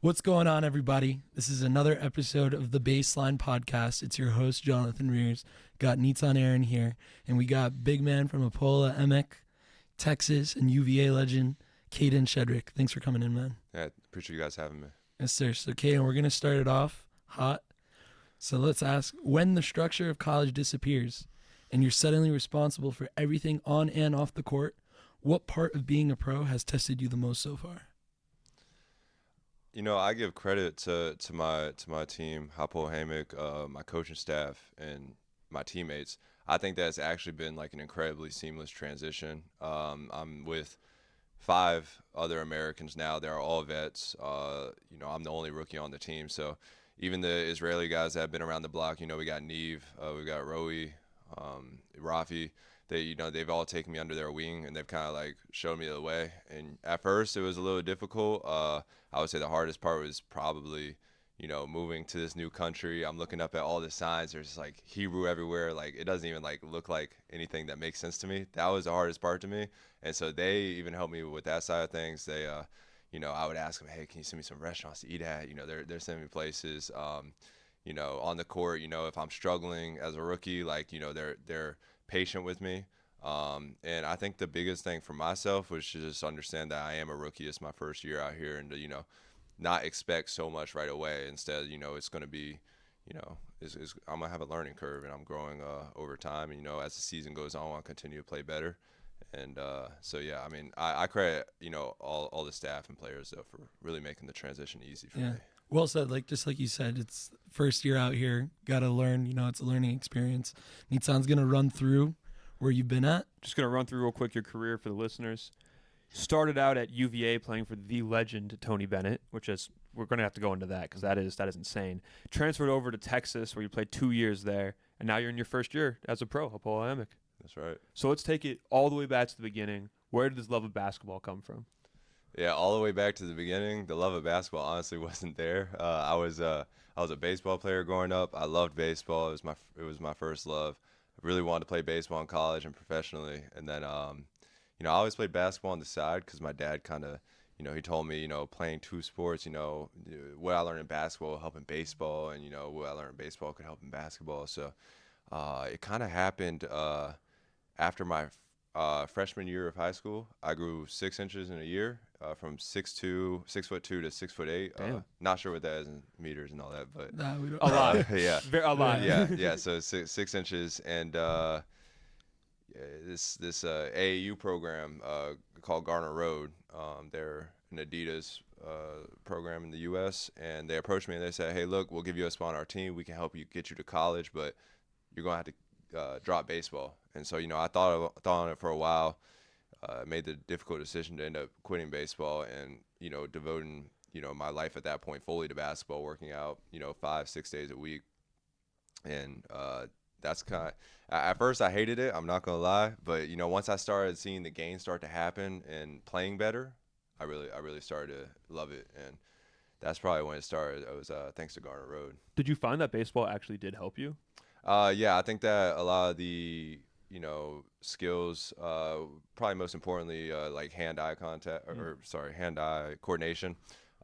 What's going on, everybody? This is another episode of the Baseline Podcast. It's your host, Jonathan Rears. Got Neats Aaron here, and we got big man from Apolla, Emic, Texas, and UVA legend, Kadin Shedrick. Thanks for coming in, man. Yeah, appreciate you guys having me. Yes, sir. So, Kadin, we're going to start it off hot. So let's ask, when the structure of college disappears and you're suddenly responsible for everything on and off the court, what part of being a pro has tested you the most so far? You know, I give credit to my team, Hapoel Hamic, my coaching staff, and my teammates. I think that's actually been like an incredibly seamless transition. I'm with 5 other Americans now. They're all vets. I'm the only rookie on the team. So even the Israeli guys that have been around the block, we got Neve, we got Roe, Rafi. They've all taken me under their wing, and they've kind of like showed me the way. And at first it was a little difficult. I would say the hardest part was probably, moving to this new country. I'm looking up at all the signs. There's like Hebrew everywhere. Like it doesn't even like look like anything that makes sense to me. That was the hardest part to me. And so they even helped me with that side of things. They, I would ask them, hey, can you send me some restaurants to eat at? They're sending me places. On the court, if I'm struggling as a rookie, like, they're patient with me. And I think the biggest thing for myself was to just understand that I am a rookie. It's my first year out here, and to, not expect so much right away. Instead, it's going to be, I'm going to have a learning curve, and I'm growing over time. And, as the season goes on, I want to continue to play better. And I credit, all the staff and players, though, for really making the transition easy for me. Well said. Just like you said, it's first year out here. Got to learn. It's a learning experience. Neatsan's going to run through where you've been at. Just going to run through real quick your career for the listeners. Started out at UVA playing for the legend Tony Bennett, which is, we're going to have to go into that because that is insane. Transferred over to Texas where you played 2 years there, and now you're in your first year as a pro, Apolla Hamic. That's right. So let's take it all the way back to the beginning. Where did this love of basketball come from? Yeah, all the way back to the beginning. The love of basketball honestly wasn't there. I was a baseball player growing up. I loved baseball. It was my first love. I really wanted to play baseball in college and professionally. And then I always played basketball on the side because my dad kind of, he told me, playing 2 sports, what I learned in basketball will help in baseball, and what I learned in baseball could help in basketball. So it kind of happened after my freshman year of high school. I grew 6 inches in a year, from 6'2" to 6'8". Not sure what that is in meters and all that, but We don't. A lot. Yeah, A lot. yeah. So 6 inches, and this AAU program called Garner Road. They're an Adidas program in the U.S., and they approached me and they said, "Hey, look, we'll give you a spot on our team. We can help you get you to college, but you're gonna have to drop baseball." And so, I thought on it for a while, made the difficult decision to end up quitting baseball and, devoting, my life at that point fully to basketball, working out, 5-6 days a week. And that's kind of, at first I hated it, I'm not going to lie. But, once I started seeing the gains start to happen and playing better, I really started to love it. And that's probably when it started. It was thanks to Garner Road. Did you find that baseball actually did help you? Yeah, I think that a lot of the skills, probably most importantly, like hand-eye contact, hand-eye coordination.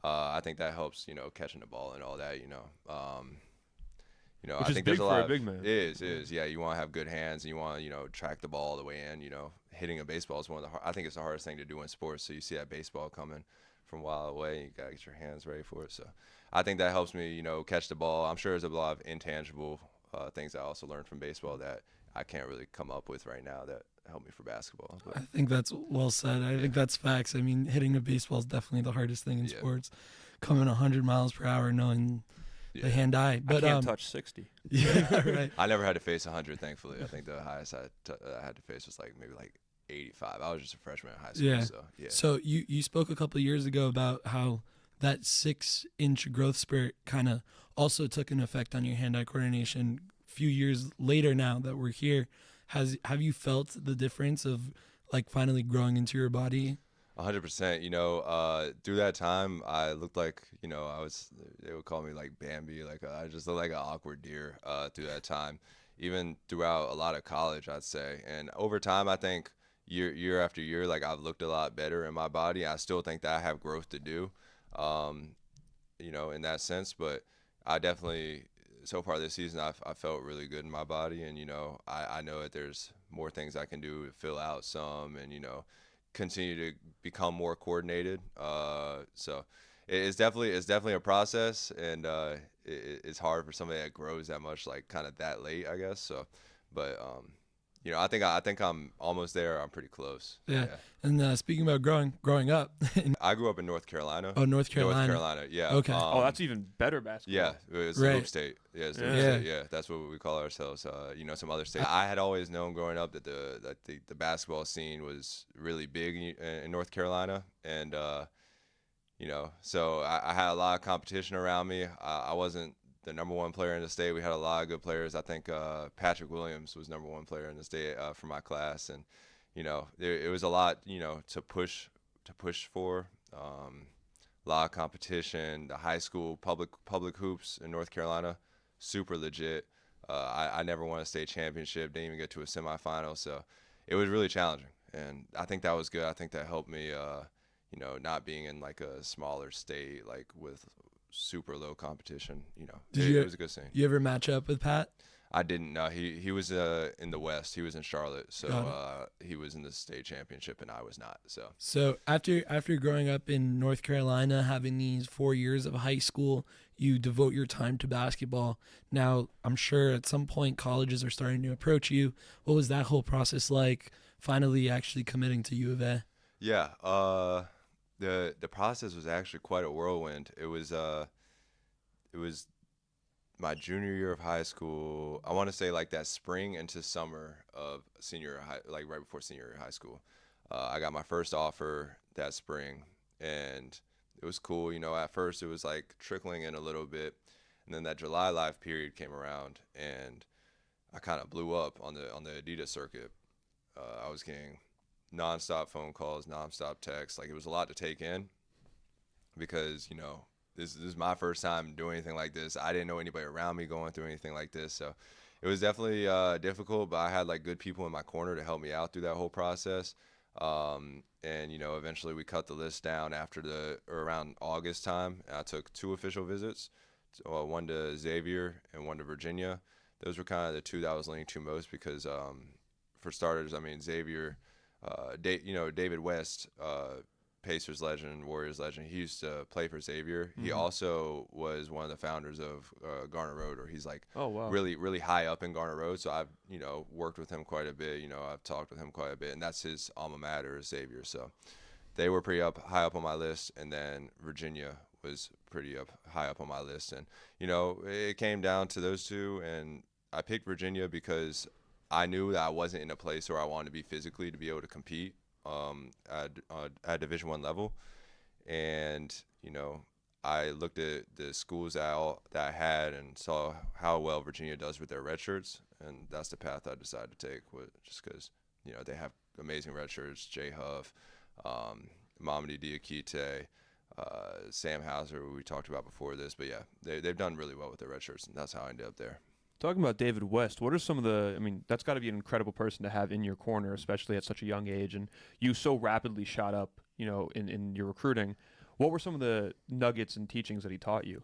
I think that helps, catching the ball and all that, Which I is think big there's a for lot a big man. It is. Yeah, you want to have good hands, and you want to, track the ball all the way in. Hitting a baseball is one of the I think it's the hardest thing to do in sports. So you see that baseball coming from a while away, you got to get your hands ready for it. So I think that helps me, catch the ball. I'm sure there's a lot of intangible things I also learned from baseball that I can't really come up with right now that helped me for basketball. But I think that's well said. I think that's facts. I mean, hitting a baseball is definitely the hardest thing in sports. Coming 100 miles per hour, knowing the hand-eye. But I can't touch 60. Yeah, right. I never had to face 100, thankfully. I think the highest I had to face was maybe 85. I was just a freshman in high school. Yeah. So, yeah. So you spoke a couple of years ago about how that 6-inch growth spurt kind of also took an effect on your hand-eye coordination. A few years later now that we're here, have you felt the difference of finally growing into your body? 100%. Through that time, I looked like, they would call me like Bambi. I just looked like an awkward deer through that time, even throughout a lot of college, I'd say. And over time, I think year after year, I've looked a lot better in my body. I still think that I have growth to do. in that sense. But I definitely, so far this season, I felt really good in my body, and I know that there's more things I can do to fill out some, and continue to become more coordinated. So it's definitely a process, and it's hard for somebody that grows that much, like kind of that late, I guess. So, but I think I'm almost there. I'm pretty close. Yeah. And speaking about growing up, I grew up in North Carolina. oh, North Carolina. North Carolina, yeah. Okay. Oh, that's even better basketball. Yeah, it's Right. the hoop state. Yeah, it's the hoop Yeah. state. Yeah, that's what we call ourselves. Some other states. I had always known growing up that the basketball scene was really big in North Carolina, and so I had a lot of competition around me. I wasn't the number one player in the state. We had a lot of good players. I think Patrick Williams was number one player in the state for my class, and it was a lot to push for. A lot of competition. The high school public hoops in North Carolina, super legit. I never won a state championship. Didn't even get to a semifinal, so it was really challenging. And I think that was good. I think that helped me. Not being in like a smaller state, like with super low competition. It was a good thing. You ever match up with Pat? I didn't know. He was in the West. He was in Charlotte, Got so he was in the state championship, and I was not. So after growing up in North Carolina, having these 4 years of high school, you devote your time to basketball. Now, I'm sure at some point colleges are starting to approach you. What was that whole process like, finally actually committing to U of A? Yeah. The process was actually quite a whirlwind. It was my junior year of high school. I want to say like that spring into summer of senior high, like right before senior year of high school. I got my first offer that spring, and it was cool. At first it was like trickling in a little bit, and then that July Live period came around, and I kind of blew up on the Adidas circuit. I was getting nonstop phone calls, nonstop texts. Like, it was a lot to take in because this is my first time doing anything like this. I didn't know anybody around me going through anything like this, so it was definitely difficult. But I had like good people in my corner to help me out through that whole process. And eventually we cut the list down around August time. And I took 2 official visits, one to Xavier and one to Virginia. Those were kind of the 2 that I was leaning to most because, for starters, I mean Xavier. David West, Pacers legend, Warriors legend. He used to play for Xavier. Mm-hmm. He also was one of the founders of Garner Road, or he's like really, really high up in Garner Road. So I've worked with him quite a bit. I've talked with him quite a bit, and that's his alma mater, Xavier. So they were pretty high up on my list, and then Virginia was pretty high up on my list, and it came down to those 2, and I picked Virginia because I knew that I wasn't in a place where I wanted to be physically to be able to compete at Division I level. And, I looked at the schools that I had and saw how well Virginia does with their red shirts. And that's the path I decided to take, just because, they have amazing red shirts. Jay Huff, Mamadi Diakite, Sam Hauser, who we talked about before this. But, yeah, they've done really well with their red shirts, and that's how I ended up there. Talking about David West, what are some of that's got to be an incredible person to have in your corner, especially at such a young age, and you so rapidly shot up, in your recruiting. What were some of the nuggets and teachings that he taught you?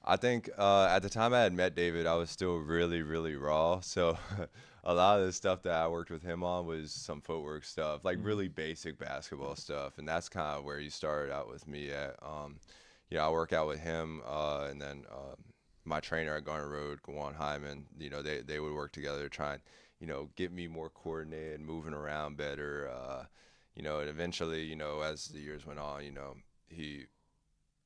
I think at the time I had met David, I was still really, really raw. So a lot of the stuff that I worked with him on was some footwork stuff, like really basic basketball stuff. And that's kind of where he started out with me at. I work out with him, and then my trainer at Garner Road, Gwan Hyman, they would work together to try and, get me more coordinated, moving around better. And eventually, as the years went on,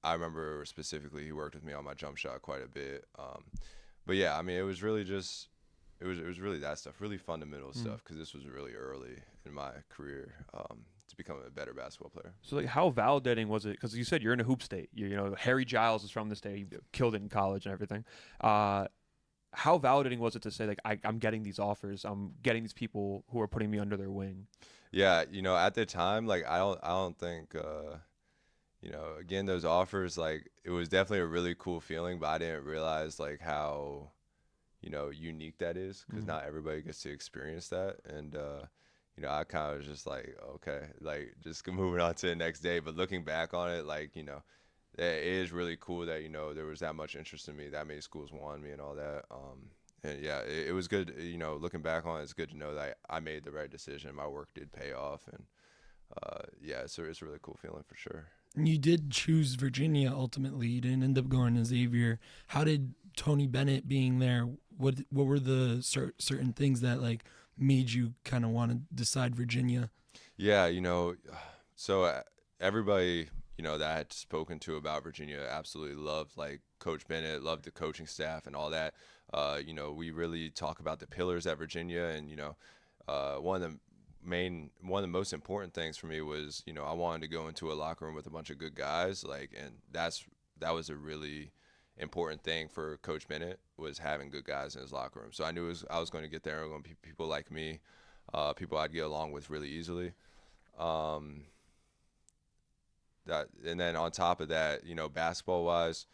I remember specifically he worked with me on my jump shot quite a bit. But yeah, I mean, it was really it was really that stuff, really fundamental stuff, because this was really early in my career to become a better basketball player. So, like, how validating was it? Because you said you're in a hoop state. Harry Giles is from the state. He killed it in college and everything. How validating was it to say, like, I'm getting these offers, I'm getting these people who are putting me under their wing? Yeah, at the time, like, I don't think, again, those offers, like, it was definitely a really cool feeling, but I didn't realize, like, how, unique that is, because not everybody gets to experience that. And, I kind of was just like, okay, like, just moving on to the next day. But looking back on it, like, it is really cool that there was that much interest in me, that many schools wanted me and all that. And yeah, it was good. Looking back on it, it's good to know that I made the right decision. My work did pay off, and yeah, it's a really cool feeling for sure. You did choose Virginia ultimately. You didn't end up going to Xavier. How did Tony Bennett being there? What were the certain things that like made you kind of want to decide Virginia? Yeah, so everybody that I had spoken to about Virginia absolutely loved like Coach Bennett, loved the coaching staff and all that. We really talk about the pillars at Virginia, and one of the most important things for me was I wanted to go into a locker room with a bunch of good guys, like, and that was a really important thing for Coach Bennett, was having good guys in his locker room. So I knew I was going to get there and going to be people like me, people I'd get along with really easily. Um, and then on top of that, basketball wise,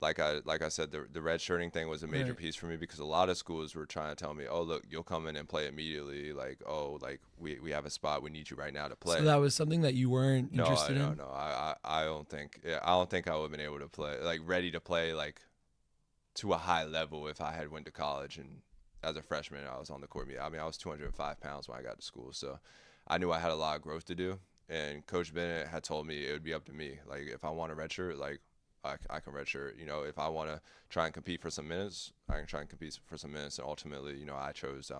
like I said, the red shirting thing was a major Right. piece for me, because a lot of schools were trying to tell me, oh look, you'll come in and play immediately, like, oh, like we have a spot, we need you right now to play. So that was something that you weren't No, interested in? no. I don't think I would have been able to play, like, ready to play like to a high level if I had went to college and as a freshman I was on the court. I mean, I was 205 pounds when I got to school, so I knew I had a lot of growth to do. And Coach Bennett had told me it would be up to me. Like, if I want to redshirt, like, I can redshirt. If I want to try and compete for some minutes, I can try and compete for some minutes. And ultimately, I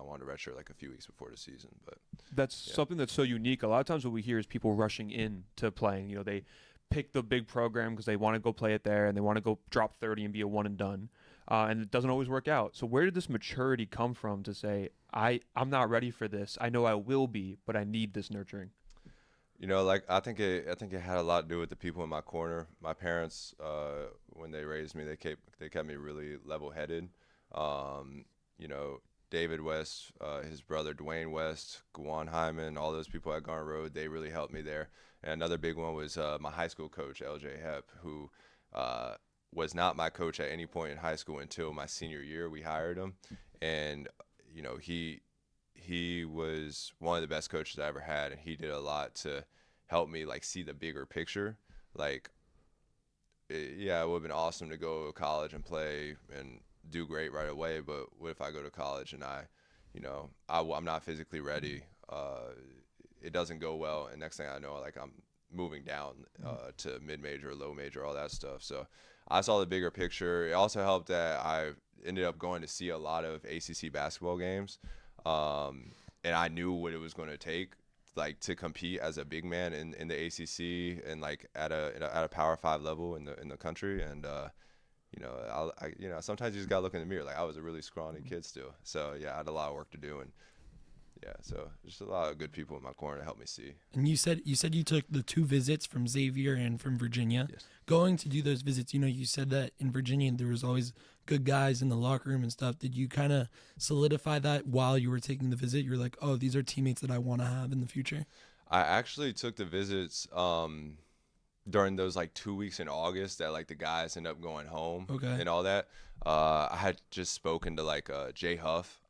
wanted to redshirt like a few weeks before the season. But That's yeah. something that's so unique. A lot of times what we hear is people rushing in to playing. They pick the big program because they want to go play it there and they want to go drop 30 and be a one and done. And it doesn't always work out. So where did this maturity come from to say, I'm not ready for this. I know I will be, but I need this nurturing? Like, I think it had a lot to do with the people in my corner. My parents, when they raised me, they kept me really level-headed. Um, you know, David West, his brother Dwayne West, Gwan Hyman, all those people at Garner Road, they really helped me there. And another big one was my high school coach, LJ Hepp, who uh, was not my coach at any point in high school until my senior year. We hired him, and he was one of the best coaches I ever had, and he did a lot to help me like see the bigger picture. Like, yeah, it would have been awesome to go to college and play and do great right away, but what if I go to college and I'm not physically ready? It doesn't go well, and next thing I know, like, I'm moving down to mid-major, low major, all that stuff. So I saw the bigger picture. It also helped that I ended up going to see a lot of ACC basketball games, and I knew what it was going to take, like, to compete as a big man in the ACC and like at a Power 5 level in the country. And sometimes you just gotta look in the mirror. Like, I was a really scrawny kid still, so yeah, I had a lot of work to do. And yeah, so just a lot of good people in my corner to help me see. And you said you took the two visits from Xavier and from Virginia. Yes. Going to do those visits, you said that in Virginia there was always good guys in the locker room and stuff. Did you kind of solidify that while you were taking the visit? You're like, oh, these are teammates that I want to have in the future. I actually took the visits during those like 2 weeks in August that like the guys end up going home Okay. and all that. I had just spoken to like Jay Huff.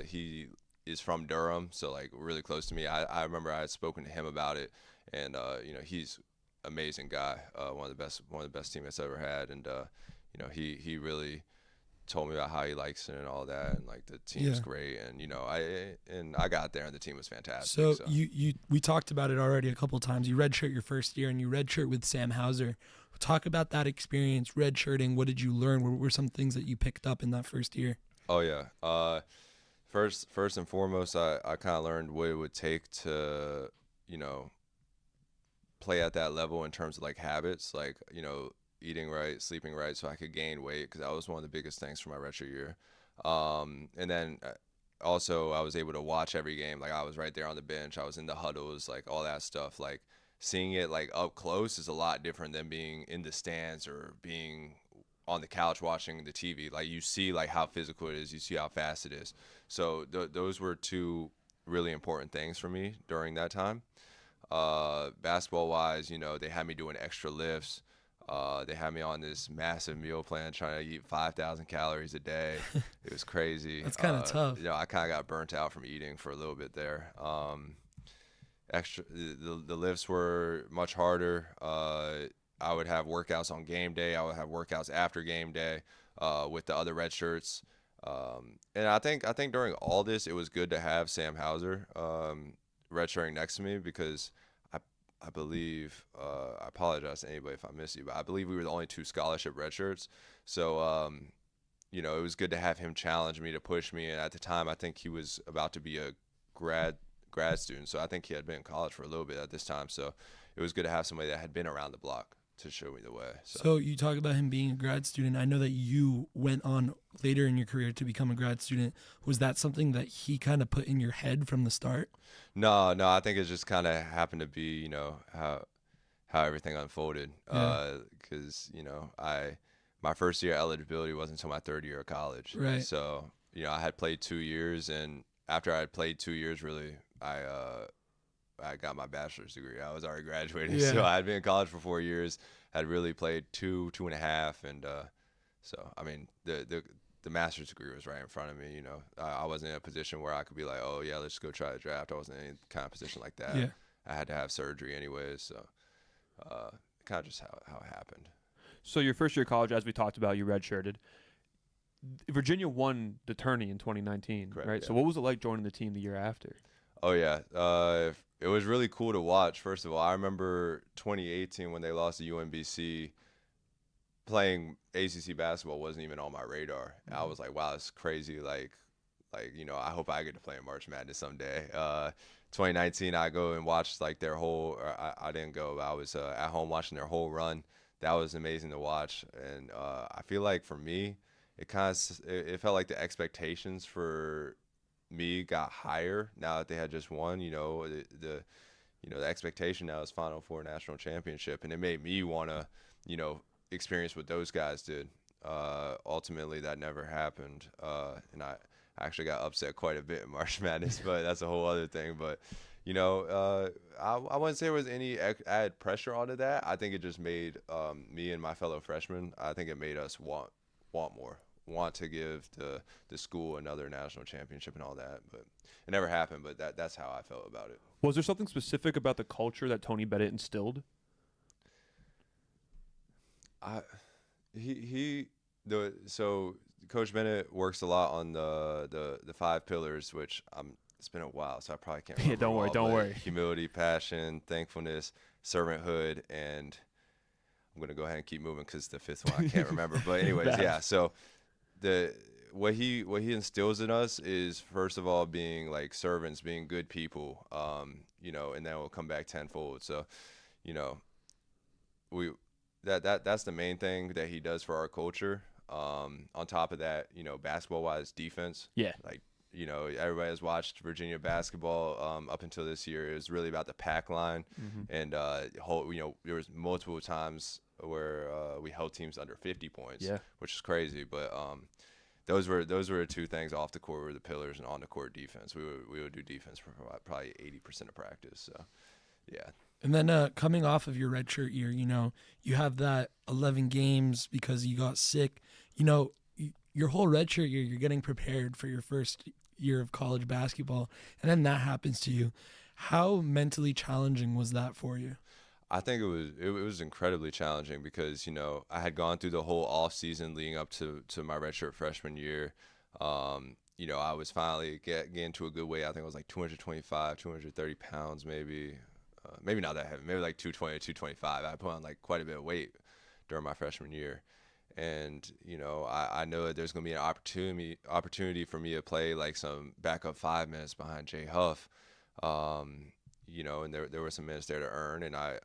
He is from Durham, so like really close to me. I remember I had spoken to him about it, and he's amazing guy, one of the best teammates I ever had, and he really told me about how he likes it and all that, and like the team's Yeah. great, and I got there and the team was fantastic. So So we talked about it already a couple times. You redshirt your first year and you redshirt with Sam Hauser. Talk about that experience, redshirting. What did you learn? What were some things that you picked up in that first year? oh yeah, first and foremost, I kind of learned what it would take to you know play at that level in terms of like habits, like eating right, sleeping right, so I could gain weight, because that was one of the biggest things for my retro year. And then also I was able to watch every game. Like, I was right there on the bench. I was in the huddles, like all that stuff. Like, seeing it like up close is a lot different than being in the stands or being on the couch watching the TV. Like, you see like how physical it is. You see how fast it is. So those were two really important things for me during that time. Basketball wise, they had me doing extra lifts. They had me on this massive meal plan, trying to eat 5,000 calories a day. It was crazy. That's kind of tough. I kind of got burnt out from eating for a little bit there. The lifts were much harder. I would have workouts on game day. I would have workouts after game day with the other red shirts. And I think during all this, it was good to have Sam Hauser redshirting next to me because I believe I apologize to anybody if I miss you, but I believe we were the only 2 scholarship redshirts. So you know, it was good to have him challenge me to push me. And at the time, I think he was about to be a grad student, so I think he had been in college for a little bit at this time. So it was good to have somebody that had been around the block to show me the way. So you talk about him being a grad student. I know that you went on later in your career to become a grad student. Was that something that he kind of put in your head from the start? No, I think it just kind of happened to be, you know, how everything unfolded. Because you know, my first year eligibility wasn't until my 3rd year of college. Right. So you know, I had played 2 years, and after I had played 2 years, really, I got my bachelor's degree. I was already graduating, so I had been in college for 4 years. Had really played 2.5, and so I mean the master's degree was right in front of me. You know, I wasn't in a position where I could be like, oh yeah, let's go try to draft. I wasn't in any kind of position like that. Yeah. I had to have surgery anyways, so kind of just how it happened. So your first year of college, as we talked about, you redshirted. Virginia won the tourney in 2019, Correct, right? yeah. So what was it like joining the team the year after? Oh yeah, it was really cool to watch. First of all, I remember 2018 when they lost to UMBC. Playing ACC basketball wasn't even on my radar. I was like, wow, it's crazy. Like you know, I hope I get to play in March Madness someday. 2019, I go and watch like their whole. I didn't go. I was at home watching their whole run. That was amazing to watch, and I feel like for me, it felt like the expectations for me got higher now that they had just won. You know, the expectation now is Final Four national championship, and it made me want to, you know, experience what those guys did. Ultimately, that never happened, and I actually got upset quite a bit in March Madness, but that's a whole other thing. But you know, I wouldn't say there was any added pressure onto that. I think it just made me and my fellow freshmen. I think it made us want more. Want to give the school another national championship and all that, but it never happened. But that's how I felt about it. Was there something specific about the culture that Tony Bennett instilled? So Coach Bennett works a lot on the 5 pillars, which it's been a while, so I probably can't remember. Yeah, don't worry. Humility, passion, thankfulness, servanthood, and I'm gonna go ahead and keep moving because the 5th one I can't remember. But anyways, yeah. So what he instills in us is, first of all, being like servants, being good people, you know, and then we'll come back tenfold. So, you know, that's the main thing that he does for our culture. On top of that, you know, basketball wise, defense. Yeah. Like, you know, everybody has watched Virginia basketball up until this year. It was really about the pack line, and you know, there was multiple times where we held teams under 50 points, which is crazy. But those were the 2 things off the court were the pillars, and on the court defense. We would do defense for probably 80% of practice. So, yeah. And then coming off of your redshirt year, you know, you have that 11 games because you got sick. You know, your whole redshirt year, you're getting prepared for your first year of college basketball, and then that happens to you. How mentally challenging was that for you? I think it was incredibly challenging because, you know, I had gone through the whole off season leading up to my redshirt freshman year. You know, I was finally getting to a good weight. I think it was like 225, 230 pounds maybe. Maybe not that heavy, maybe like 220, 225. I put on like quite a bit of weight during my freshman year. And, you know, I know that there's going to be an opportunity for me to play like some backup 5 minutes behind Jay Huff. You know, and there were some minutes there to earn, and I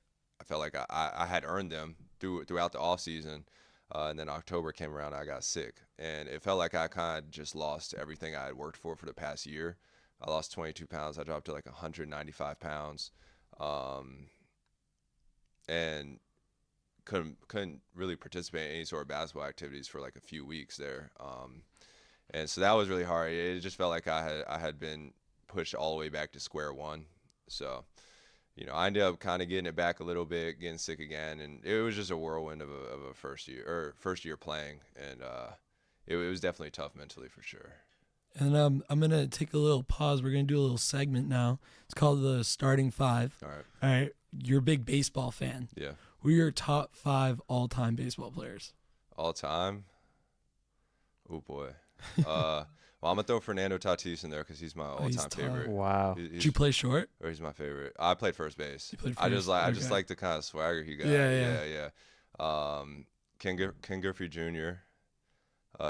felt like I had earned them throughout the off season. And then October came around, I got sick, and it felt like I kind of just lost everything I had worked for the past year. I lost 22 pounds. I dropped to like 195 pounds. And couldn't really participate in any sort of basketball activities for like a few weeks there. And so that was really hard. It just felt like I had been pushed all the way back to square one. So, you know, I ended up kind of getting it back a little bit, getting sick again, and it was just a whirlwind of a first year playing, and it was definitely tough mentally for sure. And I'm going to take a little pause. We're going to do a little segment now. It's called the Starting 5. All right. All right. You're a big baseball fan. Yeah. Who are your top 5 all-time baseball players? All time. Oh boy. Well, I'm gonna throw Fernando Tatis in there because he's my he's all-time tough. favorite. Wow. Did you play short? Or he's my favorite. I played first base. You played I just first? like I just Okay. like the kind of swagger he got. Yeah. Ken Griffey Jr.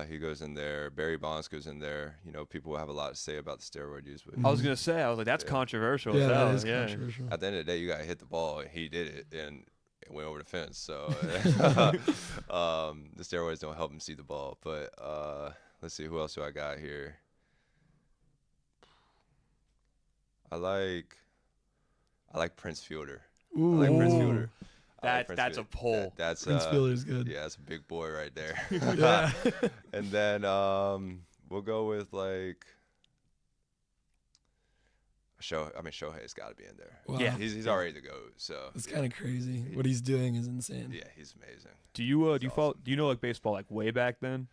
He goes in there. Barry Bonds goes in there. You know, people have a lot to say about the steroid use, but I was gonna say, I was like, that's Yeah. controversial. Yeah, as that hell. is Yeah. controversial. at the end of the day, you gotta hit the ball, and he did it, and it went over the fence. So the steroids don't help him see the ball. But let's see, who else do I got here? I like Prince Fielder. Ooh. I like Prince Fielder. I like Prince That's a Fielder. pull. That's Prince Fielder's good. Yeah, that's a big boy right there. Yeah. And then we'll go with like Shohei's got to be in there. Wow. Yeah. He's already the GOAT. So It's kind of crazy. What he's doing is insane. yeah, he's amazing. Do you That's do you follow? awesome. Do you know like baseball like way back then?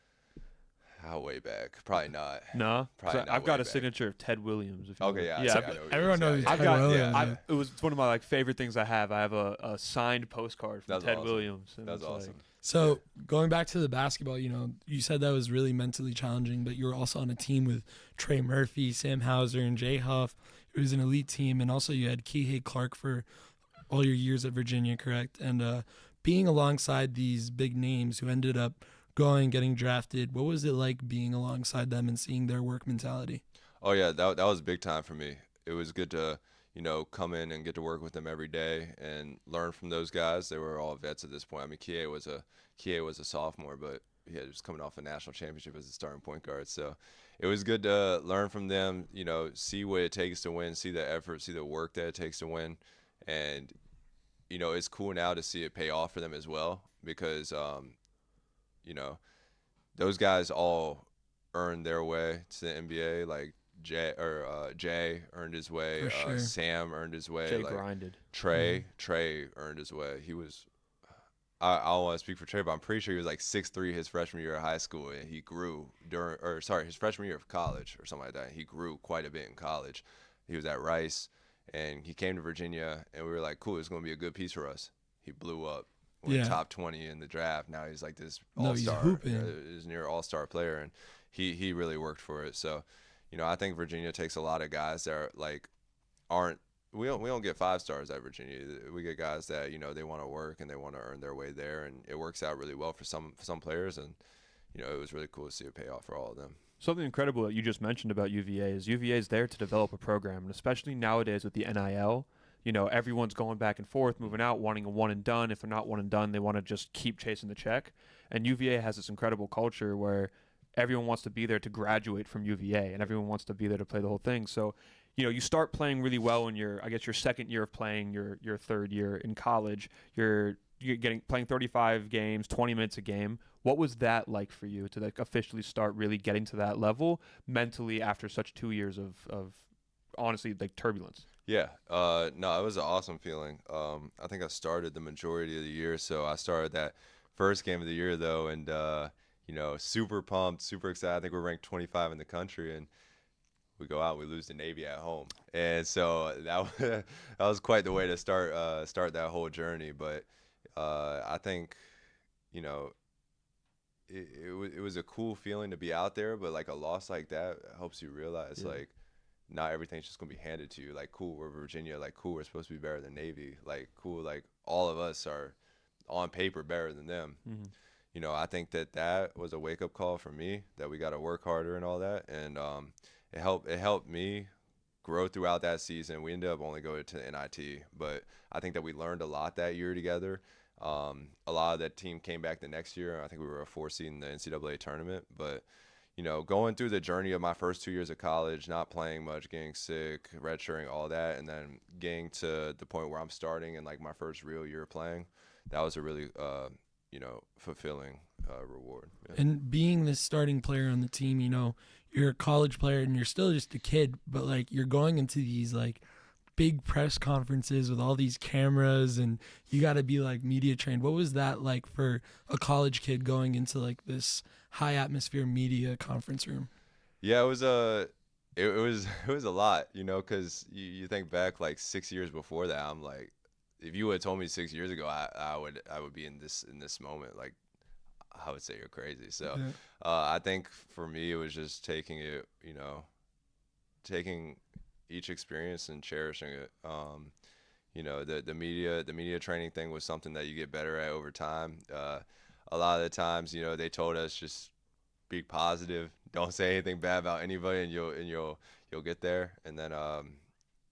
How way back? Probably not. No. Probably not I've got way a back. signature of Ted Williams. If you Okay, know. yeah. Yeah. I I've- know who he everyone is. knows Yeah, I've Ted got. Williams, yeah. yeah. It was one of my like favorite things I have. I have a signed postcard from That's Ted awesome. Williams. And That's it's like- awesome. So going back to the basketball, you said that was really mentally challenging, but you were also on a team with Trey Murphy, Sam Hauser, and Jay Huff. It was an elite team, and also you had Kihei Clark for all your years at Virginia, correct? And being alongside these big names who ended up getting drafted, what was it like being alongside them and seeing their work mentality? Oh yeah, that was big time for me. It was good to come in and get to work with them every day and learn from those guys. They were all vets at this point. I mean, Kie was a sophomore, but he was just coming off a national championship as a starting point guard. So it was good to learn from them. See what it takes to win, see the effort, see the work that it takes to win, and it's cool now to see it pay off for them as well because those guys all earned their way to the NBA. Like Jay earned his way. For sure. Sam earned his way. Jay like grinded. Trey earned his way. He was. I don't want to speak for Trey, but I'm pretty sure he was like 6'3" his freshman year of high school, and he grew his freshman year of college or something like that. He grew quite a bit in college. He was at Rice, and he came to Virginia, and we were like, cool, it's going to be a good piece for us. He blew up, went Yeah. top 20 in the draft. Now he's like this No, he's all-star, hooping. he's near all-star player, and he really worked for it. So, I think Virginia takes a lot of guys that are like aren't. We don't get 5 stars at Virginia. We get guys that they want to work and they want to earn their way there, and it works out really well for some players. And it was really cool to see it pay off for all of them. Something incredible that you just mentioned about UVA is UVA is there to develop a program, and especially nowadays with the NIL, everyone's going back and forth, moving out, wanting a one and done. If they're not one and done, they want to just keep chasing the check. And UVA has this incredible culture where everyone wants to be there to graduate from UVA, and everyone wants to be there to play the whole thing. So, you start playing really well in your second year of playing, your third year in college. You're playing 35 games, 20 minutes a game. What was that like for you to like officially start really getting to that level mentally after such 2 years of honestly like turbulence? Yeah, no, it was an awesome feeling. I think I started the majority of the year, so I started that first game of the year though, and super pumped, super excited. I think we're ranked 25 in the country, and we go out, we lose to Navy at home, and so that was quite the way to start that whole journey. But I think it was a cool feeling to be out there, but like a loss like that helps you realize like not everything's just gonna be handed to you. Like, cool, we're Virginia. Like, cool, we're supposed to be better than Navy. Like, cool, like all of us are on paper better than them. Mm-hmm. I think that was a wake up call for me, that we got to work harder and all that, and it helped me grow throughout that season. We ended up only going to NIT, but I think that we learned a lot that year together. A lot of that team came back the next year. I think we were a 4 seed in the NCAA tournament, but going through the journey of my first 2 years of college, not playing much, getting sick, redshirting, all that, and then getting to the point where I'm starting in like my first real year of playing, that was a really fulfilling reward. Yeah. And being the starting player on the team, you're a college player and you're still just a kid, but like you're going into these like big press conferences with all these cameras and you got to be like media trained. What was that like for a college kid going into like this high atmosphere media conference room? Yeah, it was it was a lot, because you think back like 6 years before that, I'm like, if you had told me 6 years ago, I would be in this moment, like I would say you're crazy. So Yeah. I think for me, it was just taking it, taking each experience and cherishing it. The media training thing was something that you get better at over time. A lot of the times, they told us just be positive, don't say anything bad about anybody, and you'll get there. And then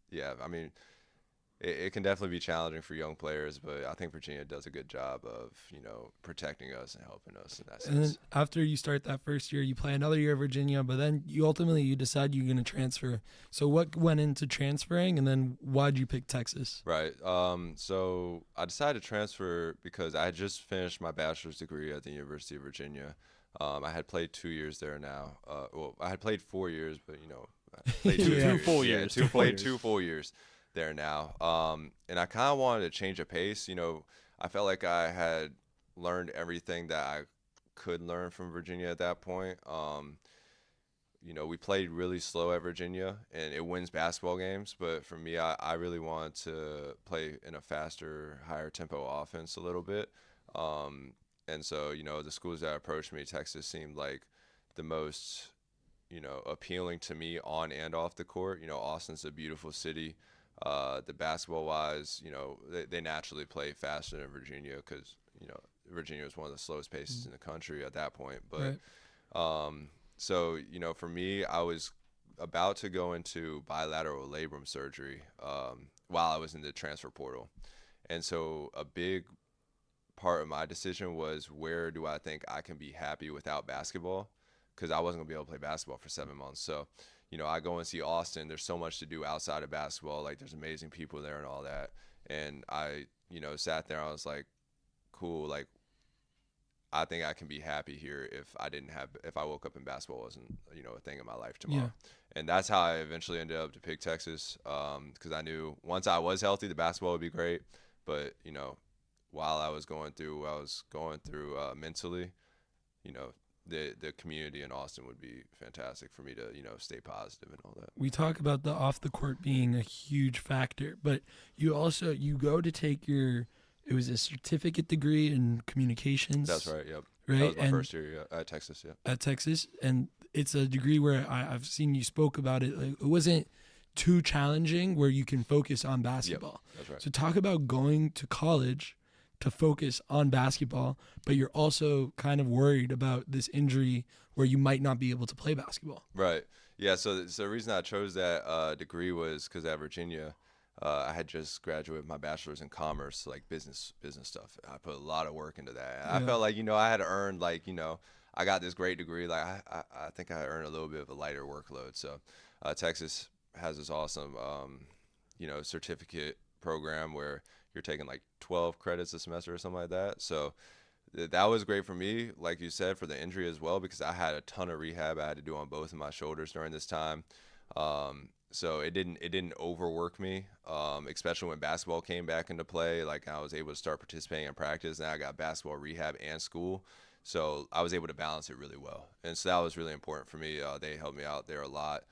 yeah, I mean, it can definitely be challenging for young players, but I think Virginia does a good job of, protecting us and helping us in that And then sense. after you start that first year, you play another year at Virginia, but then you decide you're going to transfer. So what went into transferring, and then why'd you pick Texas? Right. So I decided to transfer because I had just finished my bachelor's degree at the University of Virginia. I had played 2 years there now. Well, I had played 4 years, but I played Two years. full Yeah, years, two two full played years. 2 full years there now. And I kind of wanted to change a pace. I felt like I had learned everything that I could learn from Virginia at that point. We played really slow at Virginia, and it wins basketball games. But for me, I really wanted to play in a faster, higher tempo offense a little bit. And so, the schools that approached me, Texas seemed like the most, appealing to me on and off the court. Austin's a beautiful city. The basketball wise, they naturally play faster than Virginia because, Virginia was one of the slowest paces in the country at that point. But so, for me, I was about to go into bilateral labrum surgery while I was in the transfer portal. And so a big part of my decision was, where do I think I can be happy without basketball? Because I wasn't going to be able to play basketball for 7 months. So, I go and see Austin. There's so much to do outside of basketball. Like, there's amazing people there and all that. And I, sat there. I was like, cool. Like, I think I can be happy here if I woke up and basketball wasn't, a thing in my life tomorrow. Yeah. And that's how I eventually ended up to pick Texas, because I knew once I was healthy, the basketball would be great. But, while I was going through mentally, the community in Austin would be fantastic for me to, stay positive and all that. We talk about the off the court being a huge factor, but you go to take it was a certificate degree in communications. That's right. Yep. Right. That was my first year at Texas. Yeah. At Texas, and it's a degree where I've seen you spoke about it. Like, it wasn't too challenging where you can focus on basketball. Yep, that's right. So talk about going to college to focus on basketball, but you're also kind of worried about this injury where you might not be able to play basketball. Right. Yeah. So the reason I chose that degree was because at Virginia, I had just graduated my bachelor's in commerce, like business stuff. I put a lot of work into that. And I felt like, I had earned, like, I got this great degree. Like, I think I earned a little bit of a lighter workload. So Texas has this awesome, certificate program where you're taking like 12 credits a semester or something like that. So that was great for me, like you said, for the injury as well, because I had a ton of rehab I had to do on both of my shoulders during this time. So it didn't overwork me, especially when basketball came back into play. Like, I was able to start participating in practice. Now I got basketball, rehab, and school. So I was able to balance it really well. And so that was really important for me. They helped me out there a lot.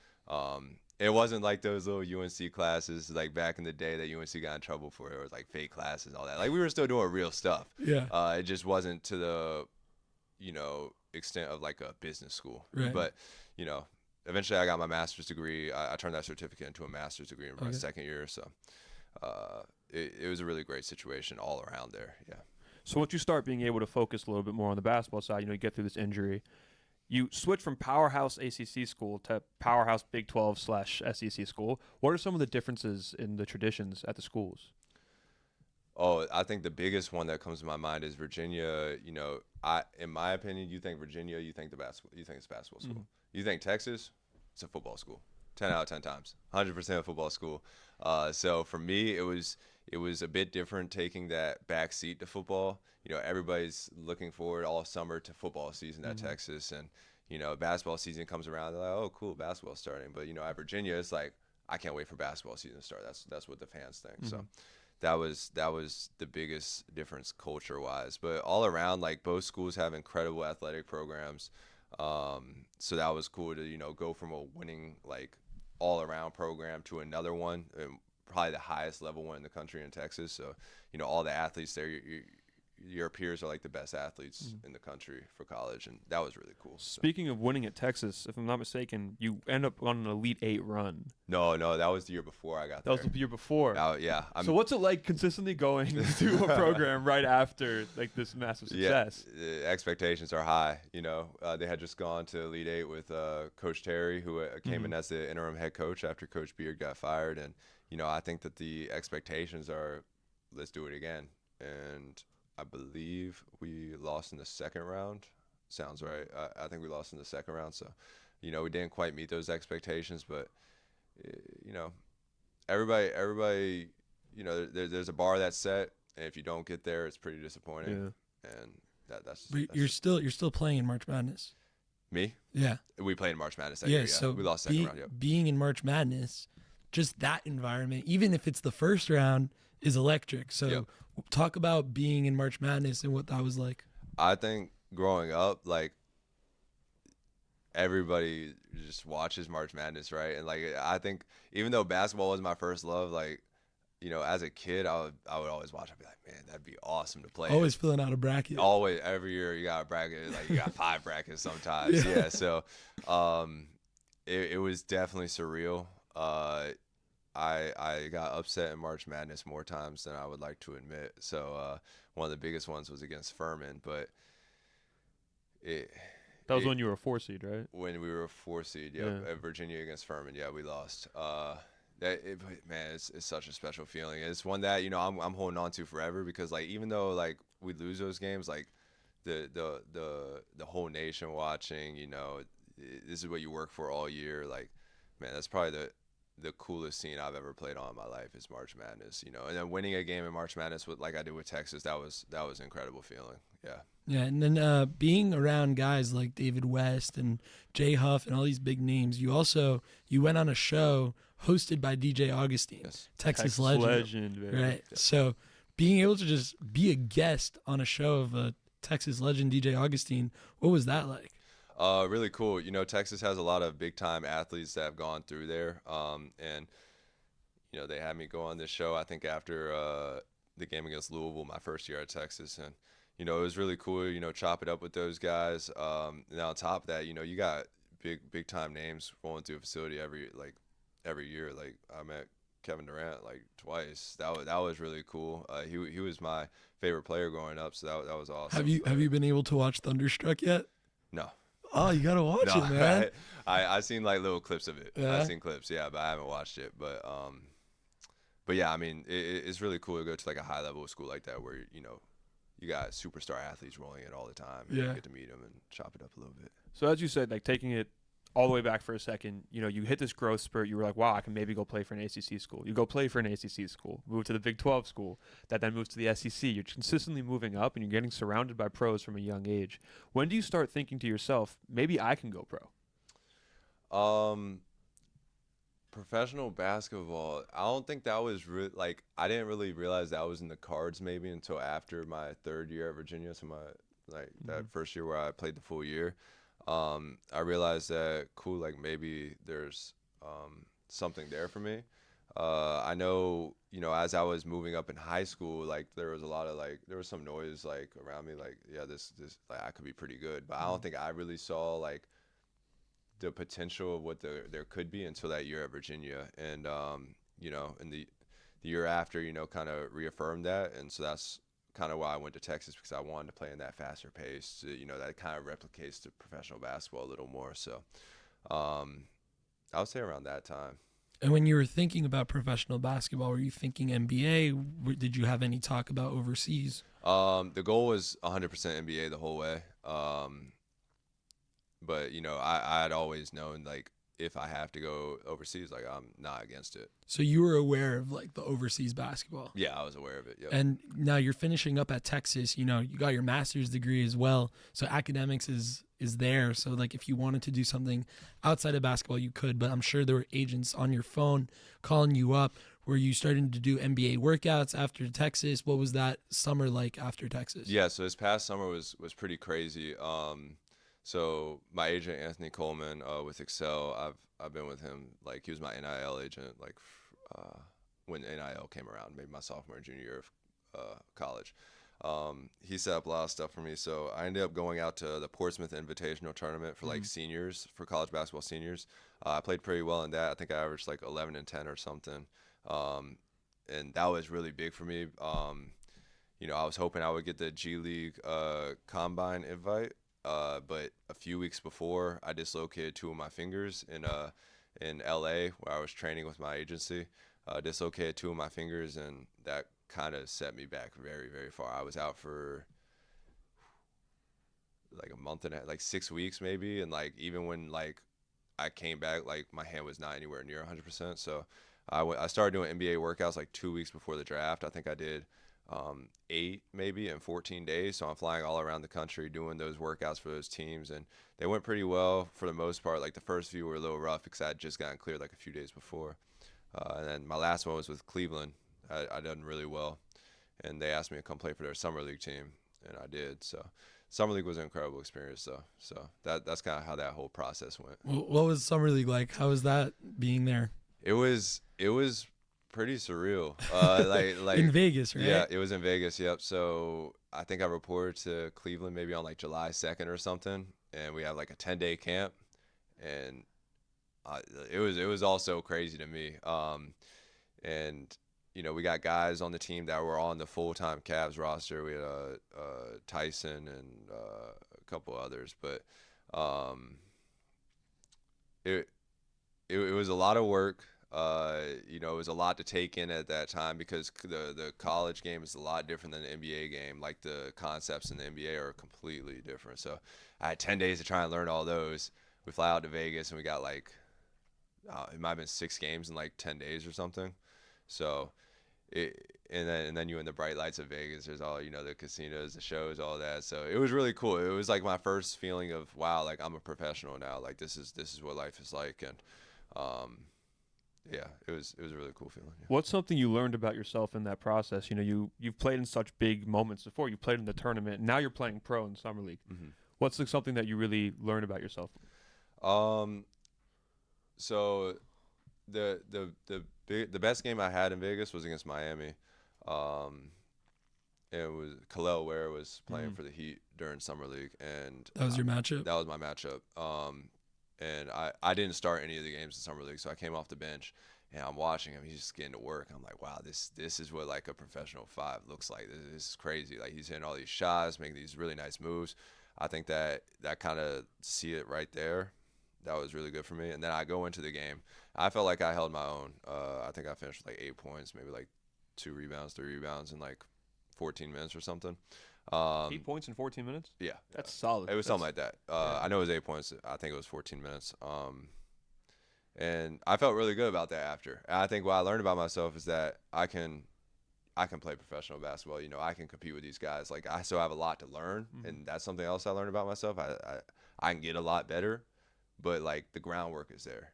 It wasn't like those little UNC classes like back in the day that UNC got in trouble for. It was like fake classes and all that. Like, we were still doing real stuff. Yeah. It just wasn't to the, extent of like a business school. Right. But, eventually I got my master's degree. I turned that certificate into a master's degree in my second year. So it was a really great situation all around there. Yeah. So once you start being able to focus a little bit more on the basketball side, you get through this injury, you switch from powerhouse ACC school to powerhouse Big 12 / SEC school. What are some of the differences in the traditions at the schools? Oh, I think the biggest one that comes to my mind is Virginia. In my opinion, you think Virginia, you think it's a basketball school. Mm-hmm. You think Texas, it's a football school. 10 out of 10 times, 100% a football school. So for me, it was a bit different taking that back seat to football. Everybody's looking forward all summer to football season at Texas, and basketball season comes around. They're like, oh, cool, basketball's starting. But at Virginia, it's like, I can't wait for basketball season to start. That's what the fans think. So that was the biggest difference culture-wise. But all around, like, both schools have incredible athletic programs. So that was cool to go from a winning, like, all-around program to another one. And probably the highest level one in the country in Texas. So, all the athletes there, your peers are like the best athletes in the country for college, and that was really cool. Speaking of winning at Texas, if I'm not mistaken, you end up on an Elite Eight run. No, that was the year before I got there. there. That was the year before. Yeah. So what's it like consistently going to a program right after like this massive success? Yeah, expectations are high. They had just gone to Elite Eight with Coach Terry, who came in as the interim head coach after Coach Beard got fired, and I think that the expectations are, let's do it again. And I believe we lost in the second round. Sounds right. I think we lost in the second round. So, we didn't quite meet those expectations. But, everybody, there's a bar that's set. And if you don't get there, it's pretty disappointing. Yeah. And that's. But you're still playing in March Madness. Me? Yeah. We played in March Madness that year. Yeah. So we lost second round. Yep. Being in March Madness, just that environment, even if it's the first round, is electric. So talk about being in March Madness and what that was like. I think growing up, like, everybody just watches March Madness, right? And like, I think even though basketball was my first love, like, as a kid, I would always watch. I'd be like, man, that'd be awesome to play. Always filling out a bracket. Always, every year you got a bracket. Like, you got 5 brackets sometimes. Yeah. So, it was definitely surreal. I got upset in March Madness more times than I would like to admit. So one of the biggest ones was against Furman, but that was when you were a 4 seed, right? When we were a 4 seed, at Virginia against Furman, we lost. Man, it's such a special feeling. It's one that I'm holding on to forever, because like, even though like we lose those games, like the whole nation watching, this is what you work for all year. Like, man, that's probably the coolest scene I've ever played on in my life is March Madness, and then winning a game in March Madness like I did with Texas, that was an incredible feeling. Yeah. Yeah, and then being around guys like David West and Jay Huff and all these big names, you went on a show hosted by DJ Augustine, yes. Texas legend, baby. right? Yeah. So being able to just be a guest on a show of a Texas legend, DJ Augustine, what was that like? Really cool. Texas has a lot of big time athletes that have gone through there. And they had me go on this show, I think after the game against Louisville, my first year at Texas. And, it was really cool, chop it up with those guys. And on top of that, you got big time names rolling through a facility every year. Like, I met Kevin Durant like twice. That was really cool. He was my favorite player growing up, so that was awesome. Have you been able to watch Thunderstruck yet? No. Oh, you gotta watch it, man. I've seen like little clips of it. Yeah? I've seen clips, but I haven't watched it. But yeah, I mean, it's really cool to go to like a high level school like that where you got superstar athletes rolling it all the time. And you get to meet them and chop it up a little bit. So as you said, like taking it all the way back for a second, you hit this growth spurt. You were like, wow, I can maybe go play for an ACC school. You go play for an ACC school, move to the Big 12 school, that then moves to the SEC. You're consistently moving up, and you're getting surrounded by pros from a young age. When do you start thinking to yourself, maybe I can go pro? Professional basketball, I don't think that was I didn't really realize that was in the cards maybe until after my 3rd year at Virginia. So that first year where I played the full year. I realized that maybe there's something there for me. I know, as I was moving up in high school, like there was a lot of there was some noise around me, this I could be pretty good, but I don't think I really saw the potential of what there could be until that year at Virginia. And and the year after, kind of reaffirmed that, and so that's kind of why I went to Texas, because I wanted to play in that faster pace. That kind of replicates to professional basketball a little more. So I would say around that time. And when you were thinking about professional basketball, were you thinking NBA? Did you have any talk about overseas? The goal was 100% NBA the whole way. But I had always known if I have to go overseas, I'm not against it. So you were aware of the overseas basketball? Yeah, I was aware of it. Yep. And now you're finishing up at Texas. You got your master's degree as well. So academics is there. So if you wanted to do something outside of basketball, you could. But I'm sure there were agents on your phone calling you up. Were you starting to do NBA workouts after Texas? What was that summer like after Texas? Yeah. So this past summer was pretty crazy. So my agent Anthony Coleman with Excel, I've been with him. He was my NIL agent when NIL came around, maybe my sophomore and junior year of college. He set up a lot of stuff for me. So I ended up going out to the Portsmouth Invitational Tournament for like seniors, for college basketball seniors. I played pretty well in that. I think I averaged like 11 and 10 or something. And that was really big for me. I was hoping I would get the G League Combine invite. But a few weeks before, I dislocated 2 of my fingers in LA, where I was training with my agency. Dislocated 2 of my fingers, and that kind of set me back very, very far. I was out for like a month and a half, like 6 weeks maybe, and like even when like I came back, like my hand was not anywhere near 100%. So I started doing NBA workouts like 2 weeks before the draft. I think I did 8 maybe in 14 days. So I'm flying all around the country doing those workouts for those teams, and they went pretty well for the most part. Like the first few were a little rough because I had just gotten cleared like a few days before. And then my last one was with Cleveland. I done really well, and they asked me to come play for their summer league team, and I did. So summer league was an incredible experience, though. So that's kind of how that whole process went. What was summer league like? How was that being there? It was pretty surreal. Like in Vegas, right? Yeah, it was in Vegas. Yep. So I think I reported to Cleveland maybe on like July 2nd or something, and we had like a 10-day camp, and it was all so crazy to me. And we got guys on the team that were on the full-time Cavs roster. We had Tyson and a couple others, but it was a lot of work. It was a lot to take in at that time because the college game is a lot different than the NBA game. Like the concepts in the NBA are completely different. So I had 10 days to try and learn all those. We fly out to Vegas and we got like it might have been 6 games in like 10 days or something. So and then you in the bright lights of Vegas. There's all the casinos, the shows, all that. So it was really cool. It was like my first feeling of wow, like I'm a professional now. Like this is what life is like. And yeah, it was a really cool feeling. Yeah. What's something you learned about yourself in that process? You've played in such big moments before. You played in the tournament. Now you're playing pro in summer league. Mm-hmm. What's something that you really learned about yourself? So the best game I had in Vegas was against Miami. It was Khalil Ware was playing for the Heat during summer league, and that was your matchup. That was my matchup. And I didn't start any of the games in summer league, so I came off the bench and I'm watching him. He's just getting to work. I'm like, wow, this is what like a professional 5 looks like. This is crazy. Like he's hitting all these shots, making these really nice moves. I think that kind of see it right there. That was really good for me. And then I go into the game. I felt like I held my own. I think I finished with like 8 points, maybe like 2 rebounds, 3 rebounds in like 14 minutes or something. 8 points in 14 minutes? Yeah. That's solid. It was something like that. I know it was 8 points. I think it was 14 minutes. And I felt really good about that after. And I think what I learned about myself is that I can play professional basketball. I can compete with these guys. Like I still have a lot to learn, and that's something else I learned about myself. I can get a lot better, but like the groundwork is there.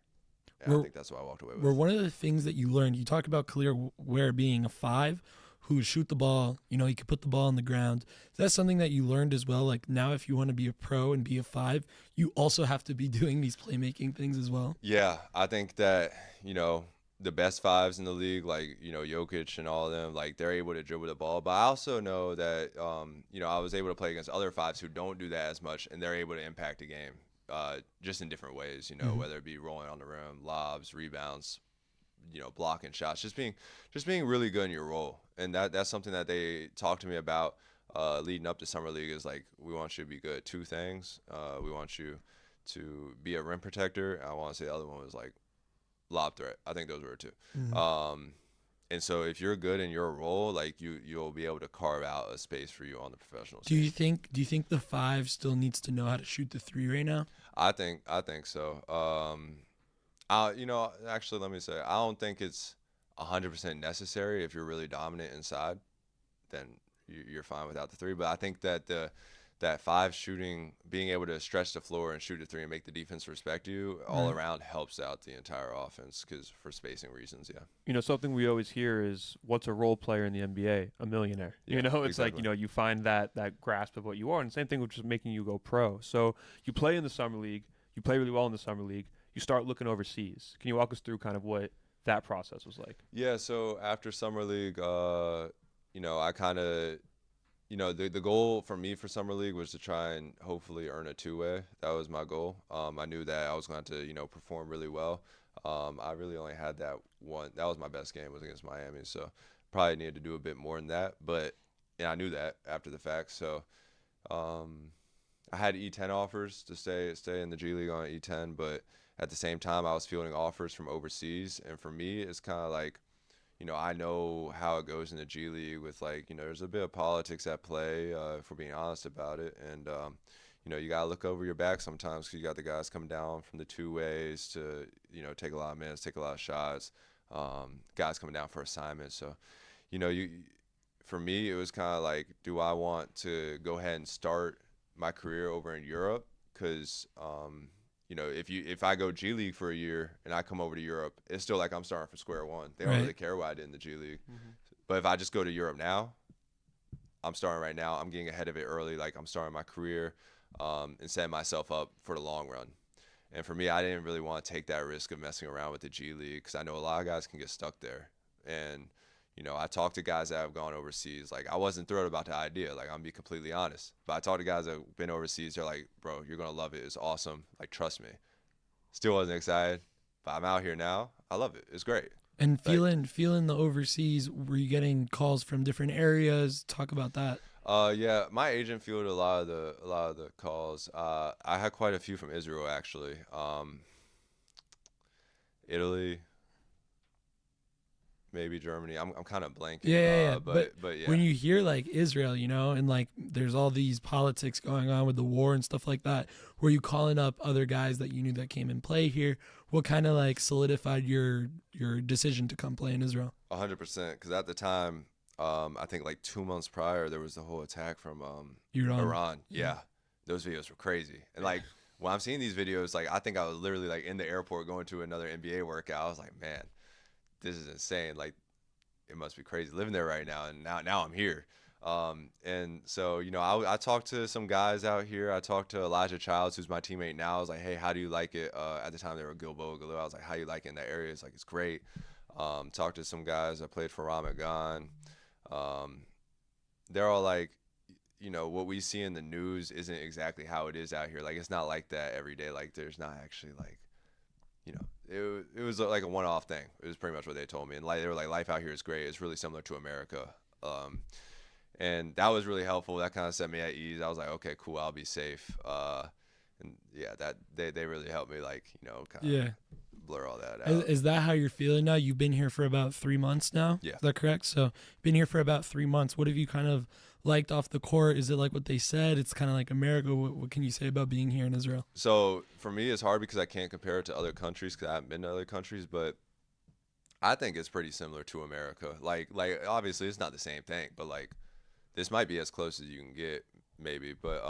And I think that's what I walked away with. Were one of the things that you learned, you talk about Khalil Ware being a 5 who would shoot the ball, he could put the ball on the ground. Is that something that you learned as well? Like now if you want to be a pro and be a 5, you also have to be doing these playmaking things as well? Yeah, I think that, the best 5s in the league, like, Jokic and all of them, like they're able to dribble the ball. But I also know that, I was able to play against other 5s who don't do that as much, and they're able to impact the game just in different ways, whether it be rolling on the rim, lobs, rebounds, blocking shots, just being really good in your role. And that's something that they talked to me about leading up to summer league is like, we want you to be good at 2 things. We want you to be a rim protector. I want to say the other one was like lob threat. I think those were 2. And so if you're good in your role, like you'll be able to carve out a space for you on the professional Do scene. you think the 5 still needs to know how to shoot the 3 right now? I think so. Actually, let me say, I don't think it's 100% necessary. If you're really dominant inside, then you're fine without the 3. But I think that that 5 shooting, being able to stretch the floor and shoot a 3 and make the defense respect you all around helps out the entire offense because for spacing reasons, yeah. Something we always hear is, what's a role player in the NBA? A millionaire. Yeah, it's exactly. like, you find that grasp of what you are. And the same thing with just making you go pro. So you play in the summer league. You play really well in the summer league. You start looking overseas. Can you walk us through kind of what that process was like. Yeah, so after summer league, I kind of, the goal for me for summer league was to try and hopefully earn a two-way. That was my goal. I knew that I was going to, perform really well. I really only had that one. That was my best game, was against Miami. So probably needed to do a bit more than that. But I knew that after the fact. So I had E10 offers to stay in the G League on E10, but at the same time, I was fielding offers from overseas. And for me, it's kind of like, I know how it goes in the G League with, like, there's a bit of politics at play, if we're being honest about it. And, you got to look over your back sometimes because you got the guys coming down from the two ways to, take a lot of minutes, take a lot of shots, guys coming down for assignments. So, for me, it was kind of like, do I want to go ahead and start my career over in Europe? Because, if I go G League for a year and I come over to Europe, it's still like I'm starting from square one. They don't really care what I did in the G League. Mm-hmm. But if I just go to Europe now, I'm starting right now. I'm getting ahead of it early. Like, I'm starting my career and setting myself up for the long run. And for me, I didn't really want to take that risk of messing around with the G League because I know a lot of guys can get stuck there. And, I talked to guys that have gone overseas. Like, I wasn't thrilled about the idea. Like, I'm going to be completely honest. But I talked to guys that have been overseas. They're like, bro, you're going to love it. It's awesome. Like, trust me. Still wasn't excited. But I'm out here now. I love it. It's great. And feeling the overseas, were you getting calls from different areas? Talk about that. Yeah, my agent fielded a lot of the calls. I had quite a few from Israel, actually. Italy, maybe Germany. I'm kind of blanking. Yeah. But yeah. When you hear like Israel, and like there's all these politics going on with the war and stuff like that, were you calling up other guys that you knew that came in play here? What kind of like solidified your decision to come play in Israel? 100%. Because at the time, I think like 2 months prior, there was the whole attack from Iran. Yeah, those videos were crazy. And like when I'm seeing these videos, like I think I was literally like in the airport going to another NBA workout. I was like, man, this is insane. Like, it must be crazy living there right now. And now I'm here. And so, I talked to some guys out here. I talked to Elijah Childs, who's my teammate now. I was like, hey, how do you like it? At the time, they were Gilboa Galil. I was like, how do you like it in that area? It's like, it's great. Talked to some guys. I played for Ramat Gan. They're all like, what we see in the news isn't exactly how it is out here. Like, it's not like that every day. Like, there's not actually like, it was like a one-off thing. It was pretty much what they told me. And like, they were like, life out here is great. It's really similar to America. And that was really helpful. That kind of set me at ease. I was like, okay, cool. I'll be safe. And yeah, that they really helped me, like, kind of blur all that out. Is that how you're feeling now? You've been here for about 3 months now? Yeah. Is that correct? So been here for about 3 months. What have you kind of liked off the court? Is it like what they said? It's kind of like America. What can you say about being here in Israel? So for me, it's hard because I can't compare it to other countries because I haven't been to other countries, but I think it's pretty similar to America. Like obviously it's not the same thing, but like this might be as close as you can get maybe. But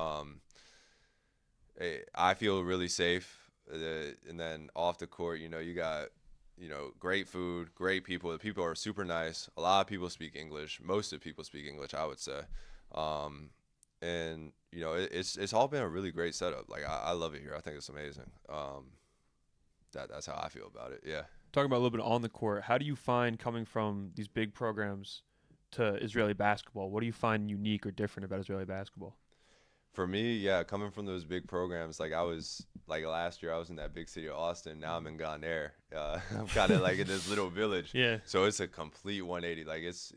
I feel really safe. And then off the court, you got, great food, great people. The people are super nice. A lot of people speak English. Most of the people speak English, I would say. And it's all been a really great setup. Like I love it here. I think it's amazing. That's how I feel about it. Yeah. Talking about a little bit on the court, how do you find coming from these big programs to Israeli basketball? What do you find unique or different about Israeli basketball? For me, yeah, coming from those big programs, like I was, like last year I was in that big city of Austin. Now I'm in Ghan Air. I'm kind of like in this little village. Yeah. So it's a complete 180. Like it's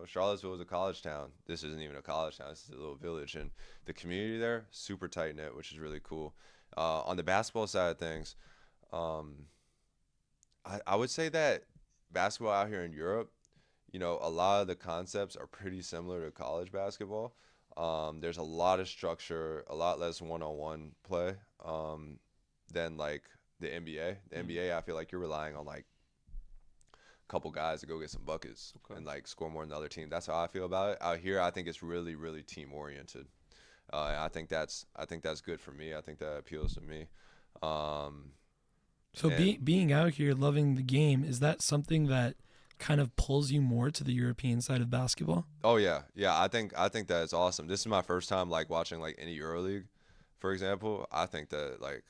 Charlottesville is a college town. This isn't even a college town. This is a little village. And the community there, super tight-knit, which is really cool. On the basketball side of things, I would say that basketball out here in Europe, a lot of the concepts are pretty similar to college basketball. There's a lot of structure, a lot less one-on-one play than like the NBA. The NBA, I feel like you're relying on like a couple guys to go get some buckets and like score more than the other team. That's how I feel about it. Out here, I think it's really, really team-oriented. And I think that's good for me. I think that appeals to me. So being out here, loving the game, is that something that kind of pulls you more to the European side of basketball? Oh yeah. I think that is awesome. This is my first time like watching like any EuroLeague, for example. I think that like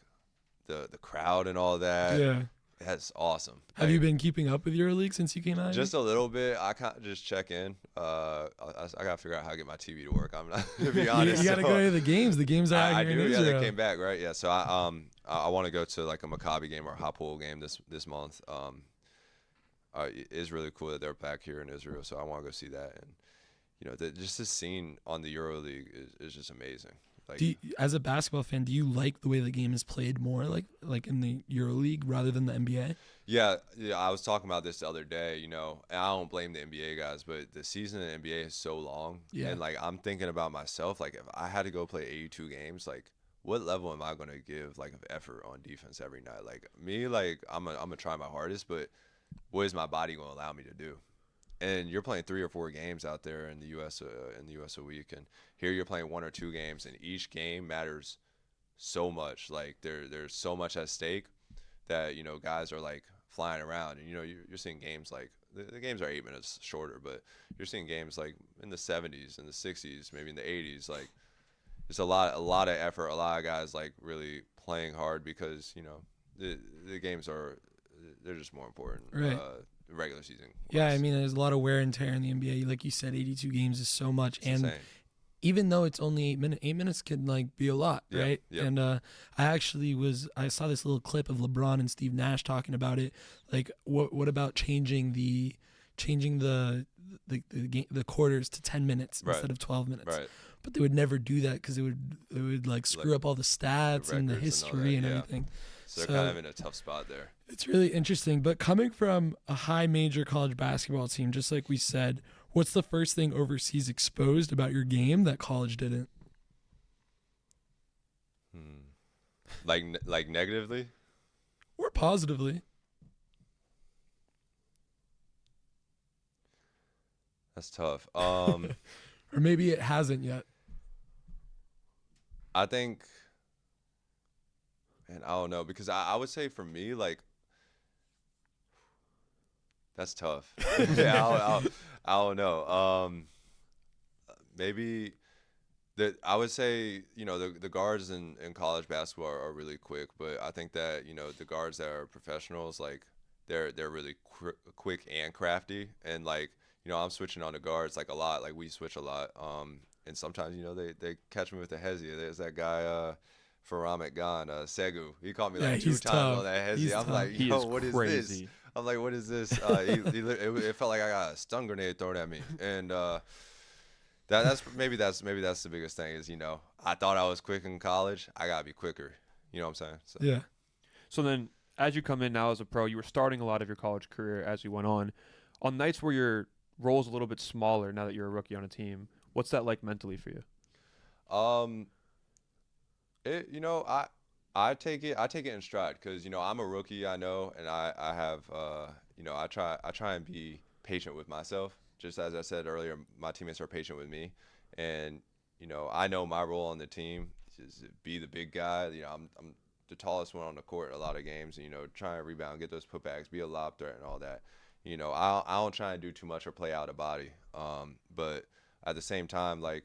the crowd and all that. Yeah. That's awesome. Have you been keeping up with EuroLeague since you came out? Just a little bit. I can't just check in. I gotta figure out how to get my TV to work. I'm not to be honest. You gotta go to the games. The games are out here in do. Israel. Yeah, they came back, right? Yeah. So I want to go to like a Maccabi game or a Hapoel game this month. It is really cool that they're back here in Israel. So I want to go see that. And just the scene on the EuroLeague is just amazing. Like, as a basketball fan, do you like the way the game is played more like in the EuroLeague rather than the NBA? Yeah, I was talking about this the other day, and I don't blame the NBA guys, but the season in the NBA is so long. Yeah. And like I'm thinking about myself, like if I had to go play 82 games, like what level am I going to give like of effort on defense every night? Like me, like I'm gonna try my hardest, but what is my body going to allow me to do? And you're playing 3 or 4 games out there in the U.S. A week, and here you're playing 1 or 2 games, and each game matters so much. Like there's so much at stake that guys are like flying around, and you're seeing games like the games are 8 minutes shorter, but you're seeing games like in the 70s, in the 60s, maybe in the 80s. Like it's a lot of effort, a lot of guys like really playing hard because the games they're just more important. Right. Regular season. Yeah, I mean, there's a lot of wear and tear in the NBA. Like you said, 82 games is so much, It's and insane. even though it's only 8 minutes, 8 minutes can like be a lot, Yeah, right? yeah. And I saw this little clip of LeBron and Steve Nash talking about it. Like, what about changing the quarters to 10 minutes Right. instead of 12 minutes? Right. But they would never do that because it would like screw up all the stats and the records and all history that, and yeah. everything. So they're kind of in a tough spot there. It's really interesting. But coming from a high major college basketball team, just like we said, what's the first thing overseas exposed about your game that college didn't? Like negatively? Or positively? That's tough. Or maybe it hasn't yet. I think, and I don't know, because I would say for me, like, that's tough. Yeah, I don't know. Maybe I would say, the guards in college basketball are really quick, but I think that, the guards that are professionals, like, they're really quick and crafty. And, like, I'm switching on the guards, like, a lot. Like, we switch a lot. And sometimes, they catch me with the hezzy. There's that guy, Faram Gan, Segu. He caught me like 2 times tough. on that hezzy. He's I'm tough. like, He yo, is what is crazy. this? I'm like, what is this? It felt like I got a stun grenade thrown at me. And that's the biggest thing is, I thought I was quick in college. I got to be quicker. You know what I'm saying? So. Yeah. So then, as you come in now as a pro, you were starting a lot of your college career as you went on. On nights where your role's a little bit smaller now that you're a rookie on a team, what's that like mentally for you? I take it in stride because I'm a rookie, I know, and I have I try and be patient with myself. Just as I said earlier, my teammates are patient with me, and I know my role on the team is to be the big guy. I'm the tallest one on the court in a lot of games, and try and rebound, get those putbacks, be a lob threat, and all that. I don't try and do too much or play out of body. But at the same time, like,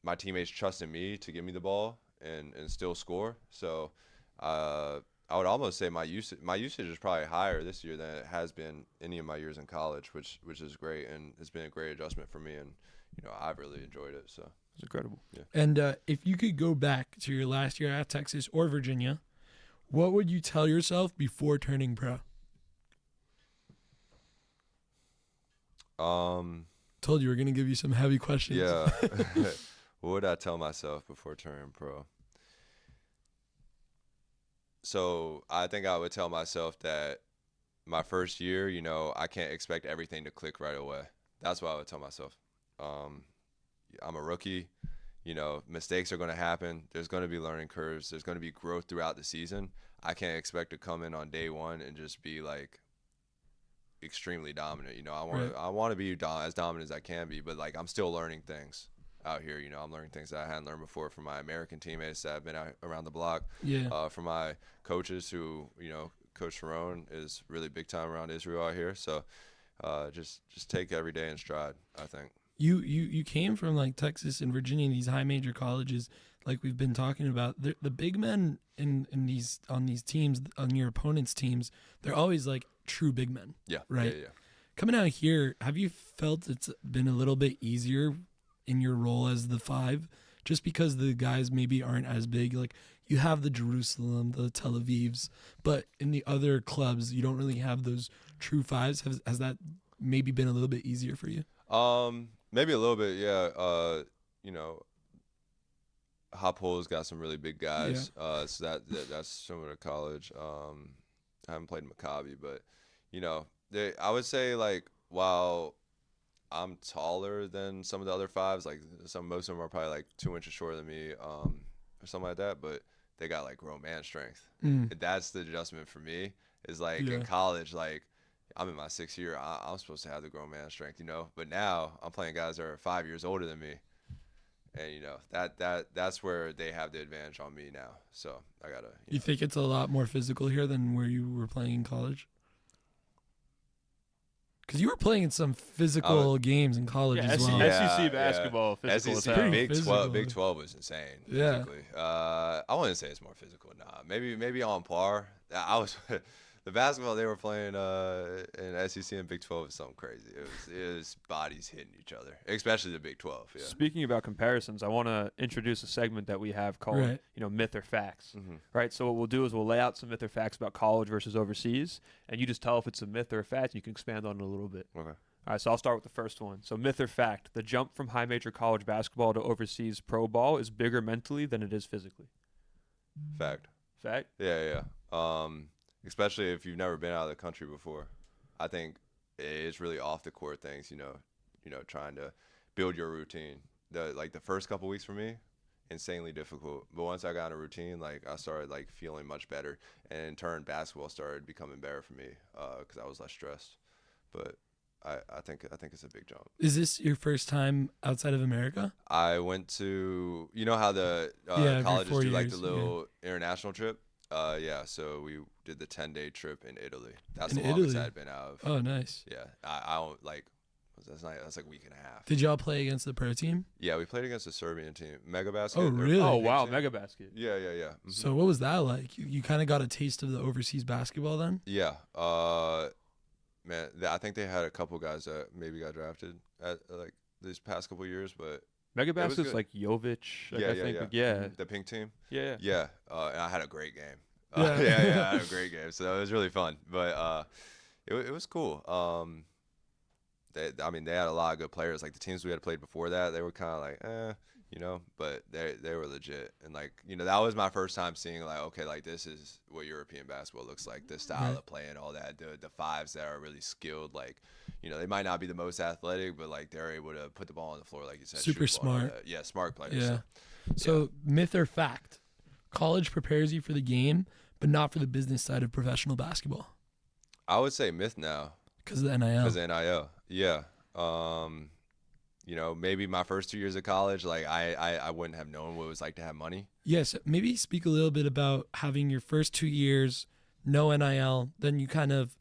my teammates trusting me to give me the ball and still score. So I would almost say my usage is probably higher this year than it has been any of my years in college, which is great, and it's been a great adjustment for me, and I've really enjoyed it. So It's incredible. yeah. And if you could go back to your last year at Texas or Virginia, what would you tell yourself before turning pro? Told you we're gonna give you some heavy questions. Yeah. What would I tell myself before turning pro? So I think I would tell myself that my first year, I can't expect everything to click right away. That's what I would tell myself. I'm a rookie. Mistakes are going to happen. There's going to be learning curves. There's going to be growth throughout the season. I can't expect to come in on day one and just be like extremely dominant. I want to be as dominant as I can be, but like I'm still learning things out here. I'm learning things that I hadn't learned before from my American teammates that have been out around the block. Yeah. From my coaches who, Coach Sharon is really big time around Israel out here. So just take every day in stride, I think. You came from like Texas and Virginia, these high major colleges, like we've been talking about. The big men in these on these teams, on your opponents' teams, they're always like true big men. Yeah. Right. Yeah. Coming out here, have you felt it's been a little bit easier in your role as the five, just because the guys maybe aren't as big? Like you have the Jerusalem, the Tel Avivs, but in the other clubs, you don't really have those true fives. Has that maybe been a little bit easier for you? Maybe a little bit, yeah. You know, Hoppo's got some really big guys. So that's similar to college. I haven't played Maccabi, but you know, I would say like while I'm taller than some of the other fives, like most of them are probably like 2 inches shorter than me, or something like that. But they got like grown man strength. That's the adjustment for me. Is like in college, like I'm in my 6th year. I'm supposed to have the grown man strength, you know. But now I'm playing guys that are 5 years older than me, and you know that's where they have the advantage on me now. So I gotta. You think it's a lot more physical here than where you were playing in college? Because you were playing in some physical games in college as well. SEC basketball, physical. SEC, as Big 12 was insane. Yeah. Physically. I wouldn't say it's more physical. Nah, maybe on par. I was the basketball they were playing in SEC and Big 12 was something crazy. It was bodies hitting each other, especially the Big 12. Yeah. Speaking about comparisons, I want to introduce a segment that we have called Myth or Facts. Right. So what we'll do is we'll lay out some myth or facts about college versus overseas, and you just tell if it's a myth or a fact. And you can expand on it a little bit. Okay. All right, so I'll start with the first one. So myth or fact, the jump from high major college basketball to overseas pro ball is bigger mentally than it is physically. Fact. Fact? Yeah. Especially if you've never been out of the country before. I think it's really off the court things, you know, trying to build your routine. The first couple weeks for me, insanely difficult. But once I got in a routine, like I started like feeling much better, and in turn basketball started becoming better for me because I was less stressed. But I think it's a big jump. Is this your first time outside of America? I went to, you know how the colleges do like the little international trip? So we did the 10-day trip in Italy. That's the longest I'd been out of. Oh, nice. Yeah, I don't like. That's like a week and a half. Did y'all play against the pro team? Yeah, we played against a Serbian team, Mega Basket. Oh, really? Oh, wow, Mega Basket. Yeah. Mm-hmm. So what was that like? You kind of got a taste of the overseas basketball then? Yeah. Man, I think they had a couple guys that maybe got drafted at like these past couple years, but Mega Basket's like Jovic. I think. Yeah. The pink team. Yeah. Yeah. And I had a great game. Yeah. I had a great game. So it was really fun. But it was cool. They had a lot of good players. Like the teams we had played before that, they were kind of like, but they were legit. And like, that was my first time seeing like, okay, like this is what European basketball looks like. The style of play and all that. The fives that are really skilled. Like, they might not be the most athletic, but like they're able to put the ball on the floor, like you said. Super smart. Yeah, smart players. Yeah. So myth or fact? College prepares you for the game, but not for the business side of professional basketball. I would say myth now. Because of the NIL. Because of NIL. Yeah. Maybe my first 2 years of college, like I wouldn't have known what it was like to have money. Yes. Maybe speak a little bit about having your first 2 years, no NIL, then you kind of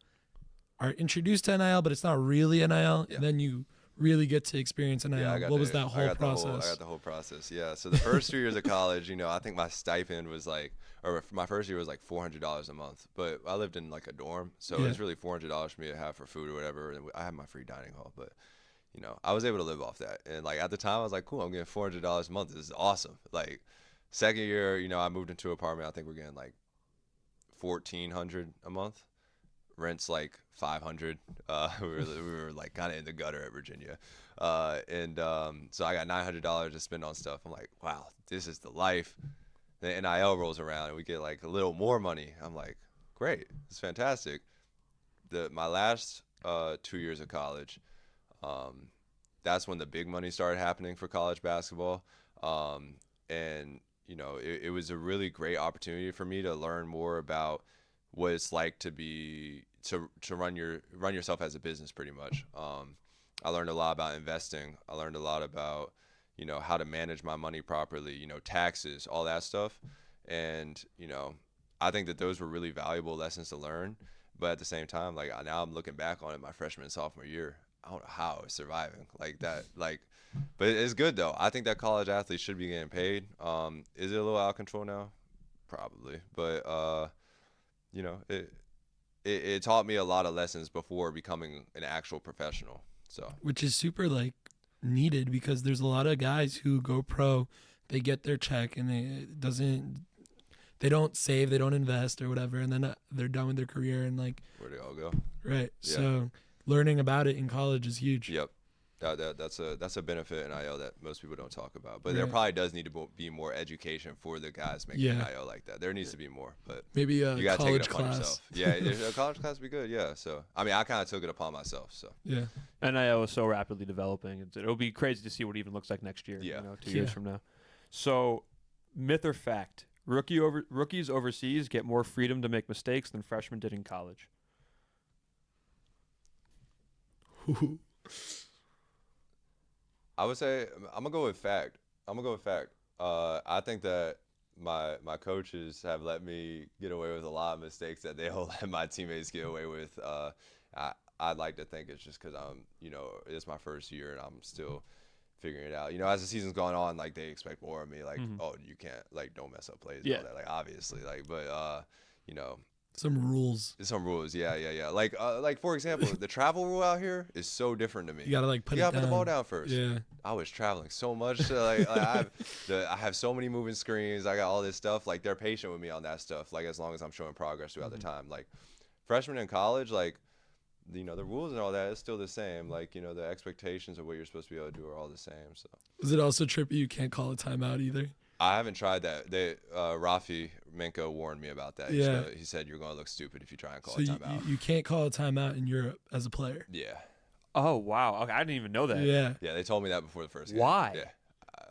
are introduced to NIL, but it's not really NIL. Yeah. And then you really get to experience NIL. Yeah, what was that whole process? I got the whole process. Yeah. So the first 2 years of college, I think my stipend was like, or my first year was like $400 a month, but I lived in like a dorm, so it was really $400 for me to have for food or whatever. And I had my free dining hall, but I was able to live off that. And like at the time, I was like, cool, I'm getting $400 a month. This is awesome. Like second year, I moved into an apartment. I think we're getting like $1,400 a month. Rent's like $500. We were like kind of in the gutter at Virginia, so I got $900 to spend on stuff. I'm like, wow, this is the life. The NIL rolls around and we get like a little more money. I'm like, great, it's fantastic. My last 2 years of college, that's when the big money started happening for college basketball, and it was a really great opportunity for me to learn more about what it's like to run yourself as a business pretty much. I learned a lot about investing. I learned a lot about how to manage my money properly, taxes, all that stuff. And I think that those were really valuable lessons to learn. But at the same time, like now I'm looking back on it my freshman and sophomore year, I don't know how it's surviving like that. Like, but it's good though. I think that college athletes should be getting paid. Is it a little out of control now? Probably, but you know, it taught me a lot of lessons before becoming an actual professional. So, which is super like needed because there's a lot of guys who go pro, they get their check and they don't save, they don't invest or whatever, and then they're done with their career and like where do they all go? right. Yeah. So learning about it in college is huge. Yep. That's a benefit in NIL that most people don't talk about. But there Right. probably does need to be more education for the guys making Yeah. NIL like that. There needs to be more, but Maybe a you gotta take college it upon class. yourself. Yeah, a college class would be good. Yeah. So I mean, I kind of took it upon myself. So Yeah. NIL is so rapidly developing. It'll be crazy to see what it even looks like next year. Yeah. 2 years from now. So, myth or fact? Rookies overseas get more freedom to make mistakes than freshmen did in college. I would say I'm gonna go with fact. I think that my coaches have let me get away with a lot of mistakes that they'll let my teammates get away with. I'd like to think it's just because it's my first year and I'm still figuring it out. As the season's going on, like they expect more of me. Like, oh, you can't don't mess up plays. Yeah. And all that. Like obviously, but Some rules. some rules. Yeah. Like for example, the travel rule out here is so different to me. You gotta like put You it gotta down. put the ball down first. Yeah. I was traveling so much. So I have so many moving screens. I got all this stuff. Like they're patient with me on that stuff. Like as long as I'm showing progress throughout the time. Like freshmen in college, like the rules and all that is still the same. Like the expectations of what you're supposed to be able to do are all the same. So Is it also trippy you can't call a timeout either? I haven't tried that. Rafi Minko warned me about that. Yeah. He said you're gonna look stupid if you try and call So a you, timeout. you can't call a timeout in Europe as a player. Yeah. Oh, wow. Okay, I didn't even know that. Yeah. Yeah. They told me that before the first game. Why? Yeah.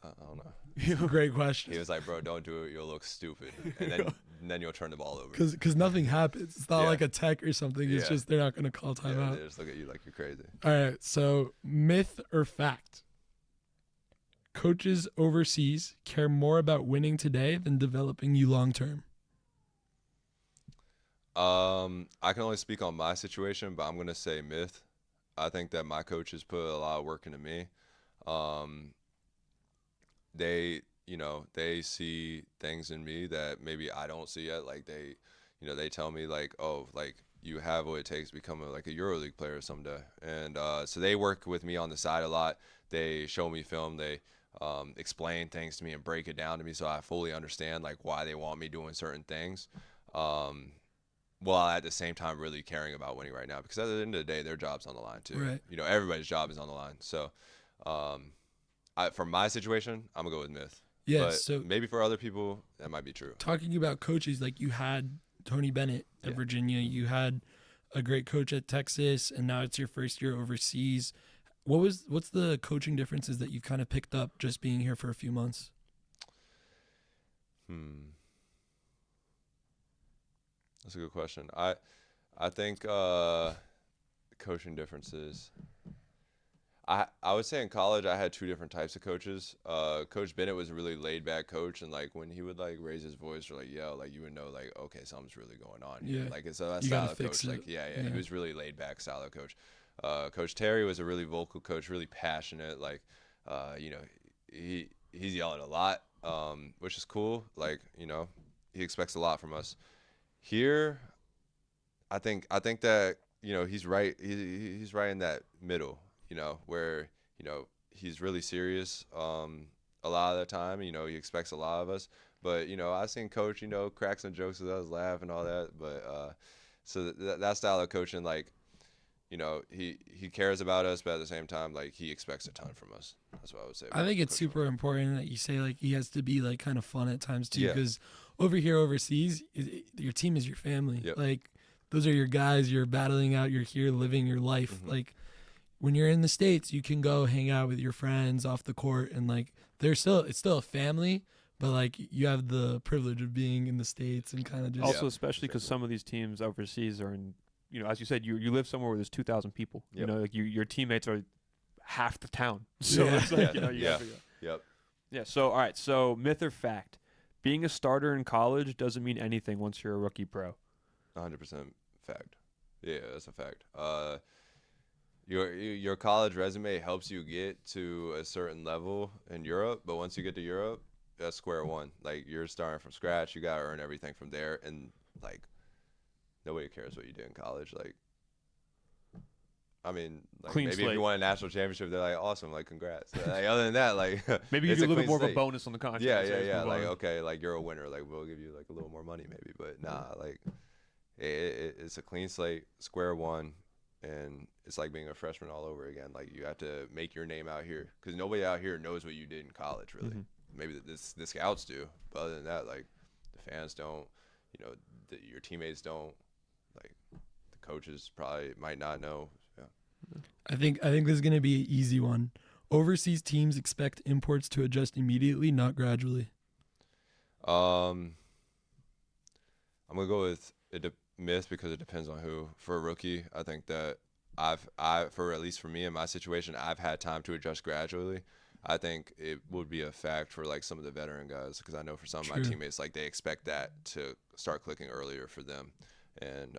I don't know. Great question. He was like, bro, don't do it. You'll look stupid. And then you'll turn the ball over. Because nothing happens. It's not Yeah. like a tech or something. It's Yeah. just they're not going to call Yeah, timeout. they just look at you like you're crazy. All right. So myth or fact? Coaches overseas care more about winning today than developing you long term. I can only speak on my situation, but I'm gonna say myth. I think that my coaches put a lot of work into me. They see things in me that maybe I don't see yet. Like they tell me like, oh, like you have what it takes to become a EuroLeague player someday. And so they work with me on the side a lot. They show me film. They explain things to me and break it down to me so I fully understand like why they want me doing certain things. While at the same time really caring about winning right now, because at the end of the day, their job's on the line too. Right. Everybody's job is on the line. So, for my situation, I'm gonna go with myth. Yeah. But So maybe for other people, that might be true. talking about coaches, like you had Tony Bennett at Yeah. Virginia, you had a great coach at Texas, and now it's your first year overseas. What's the coaching differences that you've kind of picked up just being here for a few months? That's a good question. I think coaching differences. I would say in college I had two different types of coaches. Coach Bennett was a really laid back coach, and like when he would like raise his voice or like yell, like you would know like okay, something's really going on here. Yeah. Like it's that You style gotta of fix coach. it. Like yeah, Yeah. he was really laid back style of coach. Coach Terry was a really vocal coach, really passionate. Like he's yelling a lot, which is cool. Like he expects a lot from us. Here, I think that he's right. He's right in that middle. Where he's really serious. A lot of the time, he expects a lot of us. But I've seen Coach, crack some jokes with us, laugh and all that. But so that style of coaching, like, he cares about us, but at the same time, like he expects a ton from us. That's what I would say. I think it's Coach super important that you say like he has to be like kind of fun at times too, Yeah. because over here overseas, your team is your family. Yep. Like those are your guys. You're battling out. You're here living your life. Mhm. Like when you're in the States, you can go hang out with your friends off the court, and like it's still a family, but like you have the privilege of being in the States and kind of just Also, especially because some of these teams overseas are in, as you said, you live somewhere where there's 2,000 people. Yep. Like your teammates are half the town. So Yeah. it's like, Yeah. you Yeah. have to go. Yep. Yeah. So, all right. So, myth or fact? Being a starter in college doesn't mean anything once you're a rookie pro. 100% fact. Yeah, that's a fact. your college resume helps you get to a certain level in Europe, but once you get to Europe, that's square one. Like you're starting from scratch. You gotta earn everything from there, and like nobody cares what you did in college. Like I mean, like Clean maybe if slate. you won a national championship, they're like awesome, like congrats. Like, other than that, like Maybe you it's get a little clean bit more of a slate. bonus on the contract. Yeah, and say, yeah, "Let's yeah. move Like on." okay, like you're a winner. Like we'll give you like a little more money maybe, but nah, like it's a clean slate, square one, and it's like being a freshman all over again. Like you have to make your name out here because nobody out here knows what you did in college really. Maybe the scouts do, but other than that, like the fans don't. You know, your teammates don't. Like the coaches probably might not know. Yeah. I think this is gonna be an easy one. Overseas teams expect imports to adjust immediately, not gradually. I'm gonna go with myth because it depends on who. For a rookie, I think that for at least for me in my situation, I've had time to adjust gradually. I think it would be a fact for like some of the veteran guys because I know for some of my True. teammates, like they expect that to start clicking earlier for them, and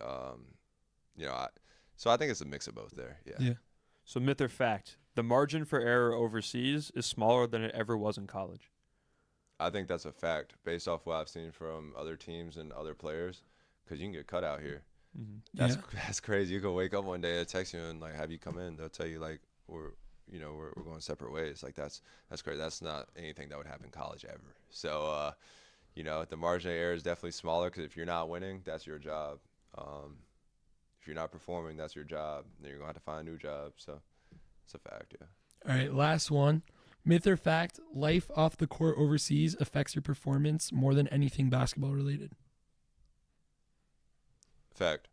you know, so I think it's a mix of both there. Yeah. Yeah. So myth or fact, the margin for error overseas is smaller than it ever was in college. I think that's a fact based off what I've seen from other teams and other players, because you can get cut out here. Yeah. That's crazy. You can wake up one day, they text you and like have you come in. They'll tell you like we're going separate ways. Like that's crazy. That's not anything that would happen in college ever. So the margin of error is definitely smaller because if you're not winning, that's your job. If you're not performing, that's your job. Then you're gonna have to find a new job. So it's a fact. Yeah. All right, last one. Myth or fact, life off the court overseas affects your performance more than anything basketball related. Fact.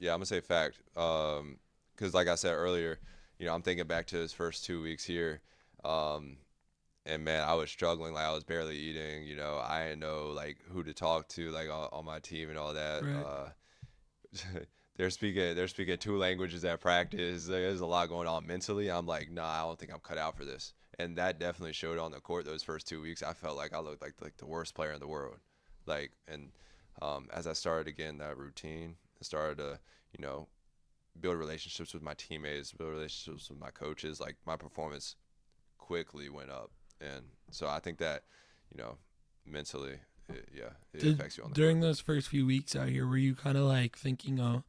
Yeah, I'm gonna say fact. Because like I said earlier, I'm thinking back to his first 2 weeks here, and man, I was struggling. Like I was barely eating. I didn't know like who to talk to, like on my team and all that. Right. They're speaking two languages at practice. There's a lot going on mentally. I'm like, nah, I don't think I'm cut out for this. And that definitely showed on the court those first 2 weeks. I felt like I looked like the worst player in the world. As I started again that routine, I started to, build relationships with my teammates, build relationships with my coaches. Like my performance quickly went up, and so I think that, mentally, it affects you on the During court. those first few weeks out here, were you kind of like thinking, oh,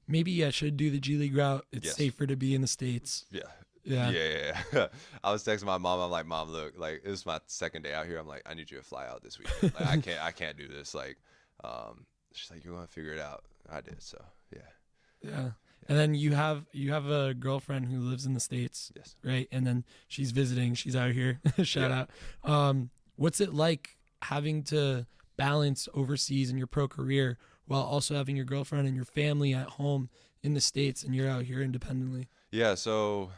maybe I should do the G League route? It's Yes. safer to be in the States. Yeah. Yeah. Yeah. I was texting my mom. I'm like, Mom, look, like this is my second day out here. I'm like, I need you to fly out this weekend. Like, I can't do this. Like, she's like, you're gonna figure it out. I did. So yeah. Yeah. And then you have a girlfriend who lives in the States, Yes. right? And then she's visiting. She's out here. Shout Yeah. out. What's it like having to balance overseas in your pro career while also having your girlfriend and your family at home in the States and you're out here independently? Yeah. So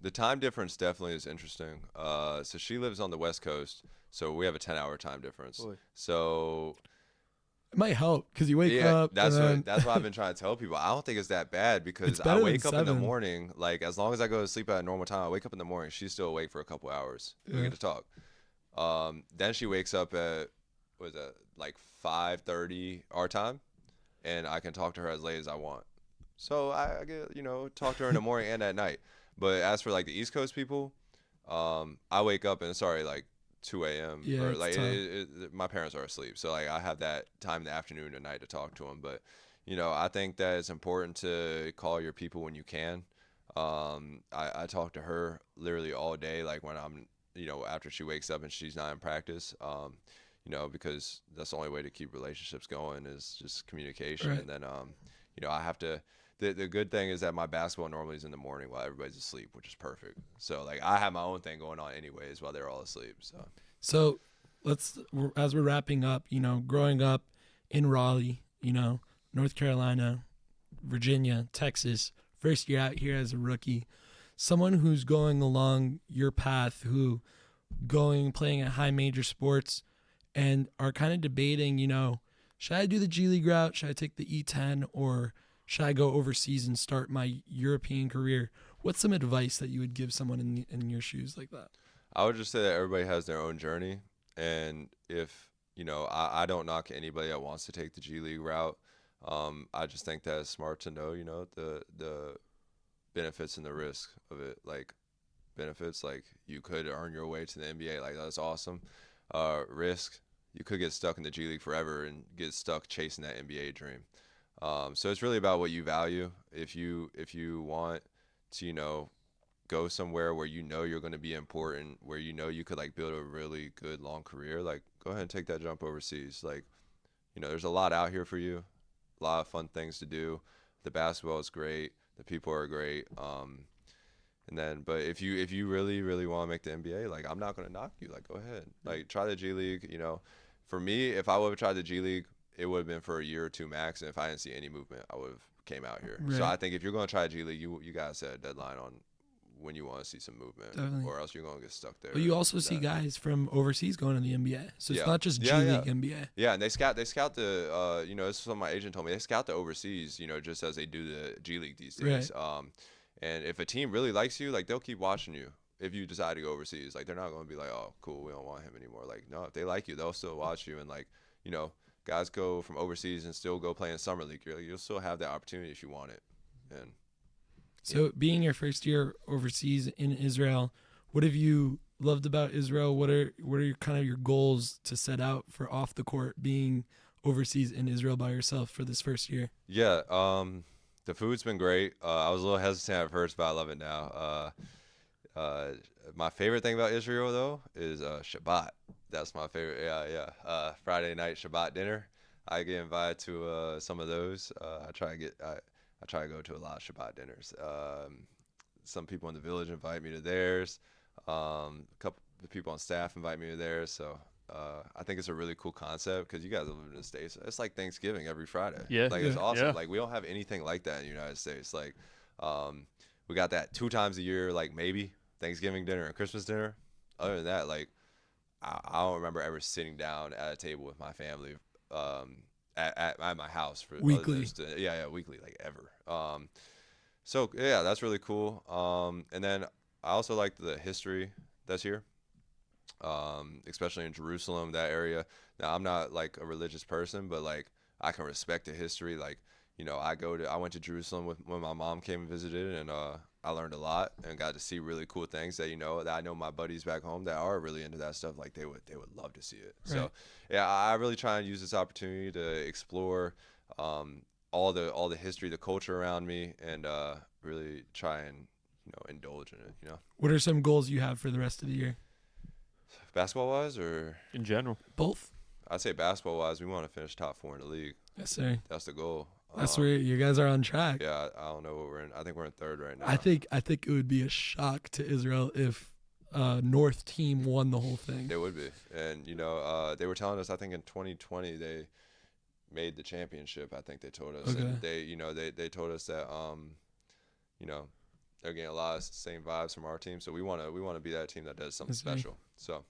the time difference definitely is interesting. So she lives on the West Coast, so we have a 10-hour time difference. Boy. So It might help because you wake up. that's and then, that's what I've been trying to tell people. I don't think it's that bad because It's I better than wake up in the 7. morning. Like as long as I go to sleep at a normal time, I wake up in the morning. She's still awake for a couple hours. We Yeah. get to talk. Then she wakes up at like 5:30 our time, and I can talk to her as late as I want. So I get talk to her in the morning and at night. But as for like the East Coast people, I wake up and it's already like 2 a.m. Yeah, or it's like tough. my parents are asleep, so like I have that time in the afternoon and night to talk to them. But I think that it's important to call your people when you can. I talk to her literally all day, like when I'm after she wakes up and she's not in practice. Because that's the only way to keep relationships going is just communication. Right. And then I have to. The good thing is that my basketball normally is in the morning while everybody's asleep, which is perfect. So like I have my own thing going on anyways while they're all asleep. So as we're wrapping up, growing up in Raleigh, North Carolina, Virginia, Texas, first year out here as a rookie, someone who's going along your path, playing at high major sports and are kind of debating, should I do the G League route? Should I take the E10 or should I go overseas and start my European career? What's some advice that you would give someone in your shoes like that? I would just say that everybody has their own journey, and if I don't knock anybody that wants to take the G League route. I just think that it's smart to know, the benefits and the risk of it. Like benefits, like you could earn your way to the NBA, like that's awesome. Risk, you could get stuck in the G League forever and get stuck chasing that NBA dream. So it's really about what you value. If you want to, go somewhere where you're going to be important, where you could like build a really good long career, like go ahead and take that jump overseas. Like, there's a lot out here for you, a lot of fun things to do. The basketball is great, the people are great. But if you really really want to make the NBA, like I'm not going to knock you. Like go ahead, like try the G League. For me, if I would have tried the G League, it would have been for a year or two max, and if I didn't see any movement, I would have came out here. Right. So I think if you're going to try G League, you gotta set a deadline on when you want to see some movement. Definitely. Or else you're going to get stuck there. But you also see guys from overseas going to the NBA, so it's not just G League NBA. Yeah, and they scout the this is what my agent told me. They scout the overseas, just as they do the G League these days. Right. And if a team really likes you, like they'll keep watching you. If you decide to go overseas, like they're not going to be like, oh, cool, we don't want him anymore. Like no, if they like you, they'll still watch you. And like guys go from overseas and still go play in summer league. You'll still have that opportunity if you want it. And so being your first year overseas in Israel, what have you loved about Israel? What are your kind of your goals to set out for off the court being overseas in Israel by yourself for this first year? Yeah, the food's been great. I was a little hesitant at first, but I love it now. My favorite thing about Israel though is Shabbat. That's my favorite. Yeah. Friday night Shabbat dinner. I get invited to some of those. I try to go to a lot of Shabbat dinners. Some people in the village invite me to theirs. A couple of people on staff invite me to theirs. So I think it's a really cool concept because you guys live in the States. It's like Thanksgiving every Friday. Yeah. Like it's awesome. Yeah. Like we don't have anything like that in the United States. Like we got that 2 times a year, like maybe Thanksgiving dinner and Christmas dinner. Other than that, like I don't remember ever sitting down at a table with my family at my house for Weekly. Weekly, like ever. So yeah, that's really cool. And then I also like the history that's here, especially in Jerusalem, that area. Now I'm not like a religious person, but like I can respect the history. Like I went to Jerusalem when my mom came and visited, and I learned a lot and got to see really cool things that that I know my buddies back home that are really into that stuff. Like they would love to see it. Right. So yeah, I really try and use this opportunity to explore all the history, the culture around me, and really try and indulge in it. What are some goals you have for the rest of the year? Basketball wise, or In general. Both. I'd say basketball wise, we want to finish top 4 in the league. Yes, sir. That's the goal. That's where you guys are on track. Yeah, I don't know what we're in. I think we're in 3rd right now. I think it would be a shock to Israel if North team won the whole thing. It would be. And they were telling us, I think in 2020 they made the championship. I think they told us. Okay. And they told us that they're getting a lot of same vibes from our team. So we want to be that team that does something That's right. special. So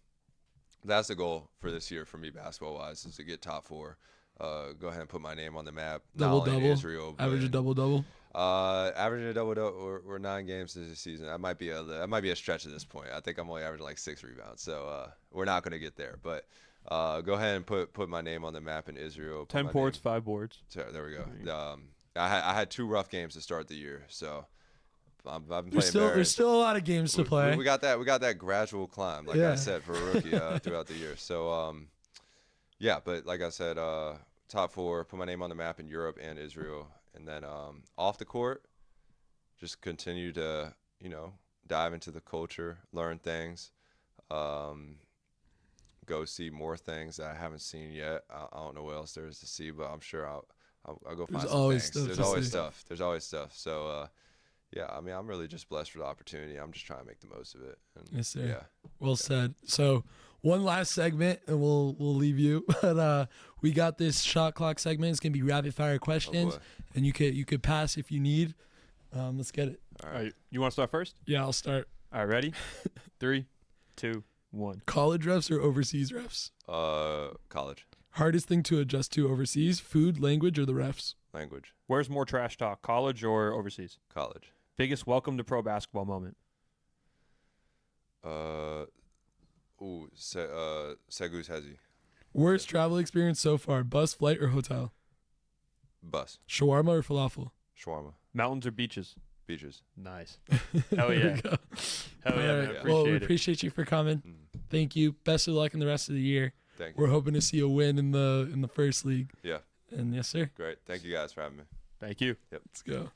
that's the goal for this year for me, basketball wise, is to get top 4. Go ahead and put my name on the map. Not only in Double-double? Israel, but Average a double-double? averaging a double. We're 9 games this season. That might be a stretch at this point. I think I'm only averaging like 6 rebounds. So we're not going to get there. But go ahead and put my name on the map in Israel. 10 boards, 5 boards. So there we go. I had 2 rough games to start the year. So I've been playing There's still a lot of games to play. We got that gradual climb, like I said, for a rookie throughout the year. So yeah, but like I said, top 4, put my name on the map in Europe and Israel, and then off the court, just continue to dive into the culture, learn things, go see more things that I haven't seen yet. I don't know what else there is to see, but I'm sure I'll go find some things. There's always stuff. There's always stuff. So yeah, I mean, I'm really just blessed for the opportunity. I'm just trying to make the most of it. And, Yes, sir. Yeah. Well said. So one last segment, and we'll leave you. But we got this shot clock segment. It's gonna be rapid fire questions, boy. and you could pass if you need. Let's get it. All All right. right. You want to start first? Yeah, I'll start. All right, ready? 3, 2, 1. College refs or overseas refs? College. Hardest thing to adjust to overseas: food, language, or the refs? Language. Where's more trash talk, college or overseas? College. Biggest welcome to pro basketball moment? Segus Hezi. Worst travel experience so far: bus, flight, or hotel? Bus. Shawarma or falafel? Shawarma. Mountains or beaches? Beaches. Nice. Hell There we yeah. go. Hell yeah, All man. right. Appreciate Well, we it. appreciate you for coming. Thank you. Best of luck in the rest of the year. Thank you. We're hoping to see a win in the first league. Yeah. And yes, sir. Great. Thank you guys for having me. Thank you. Let's go.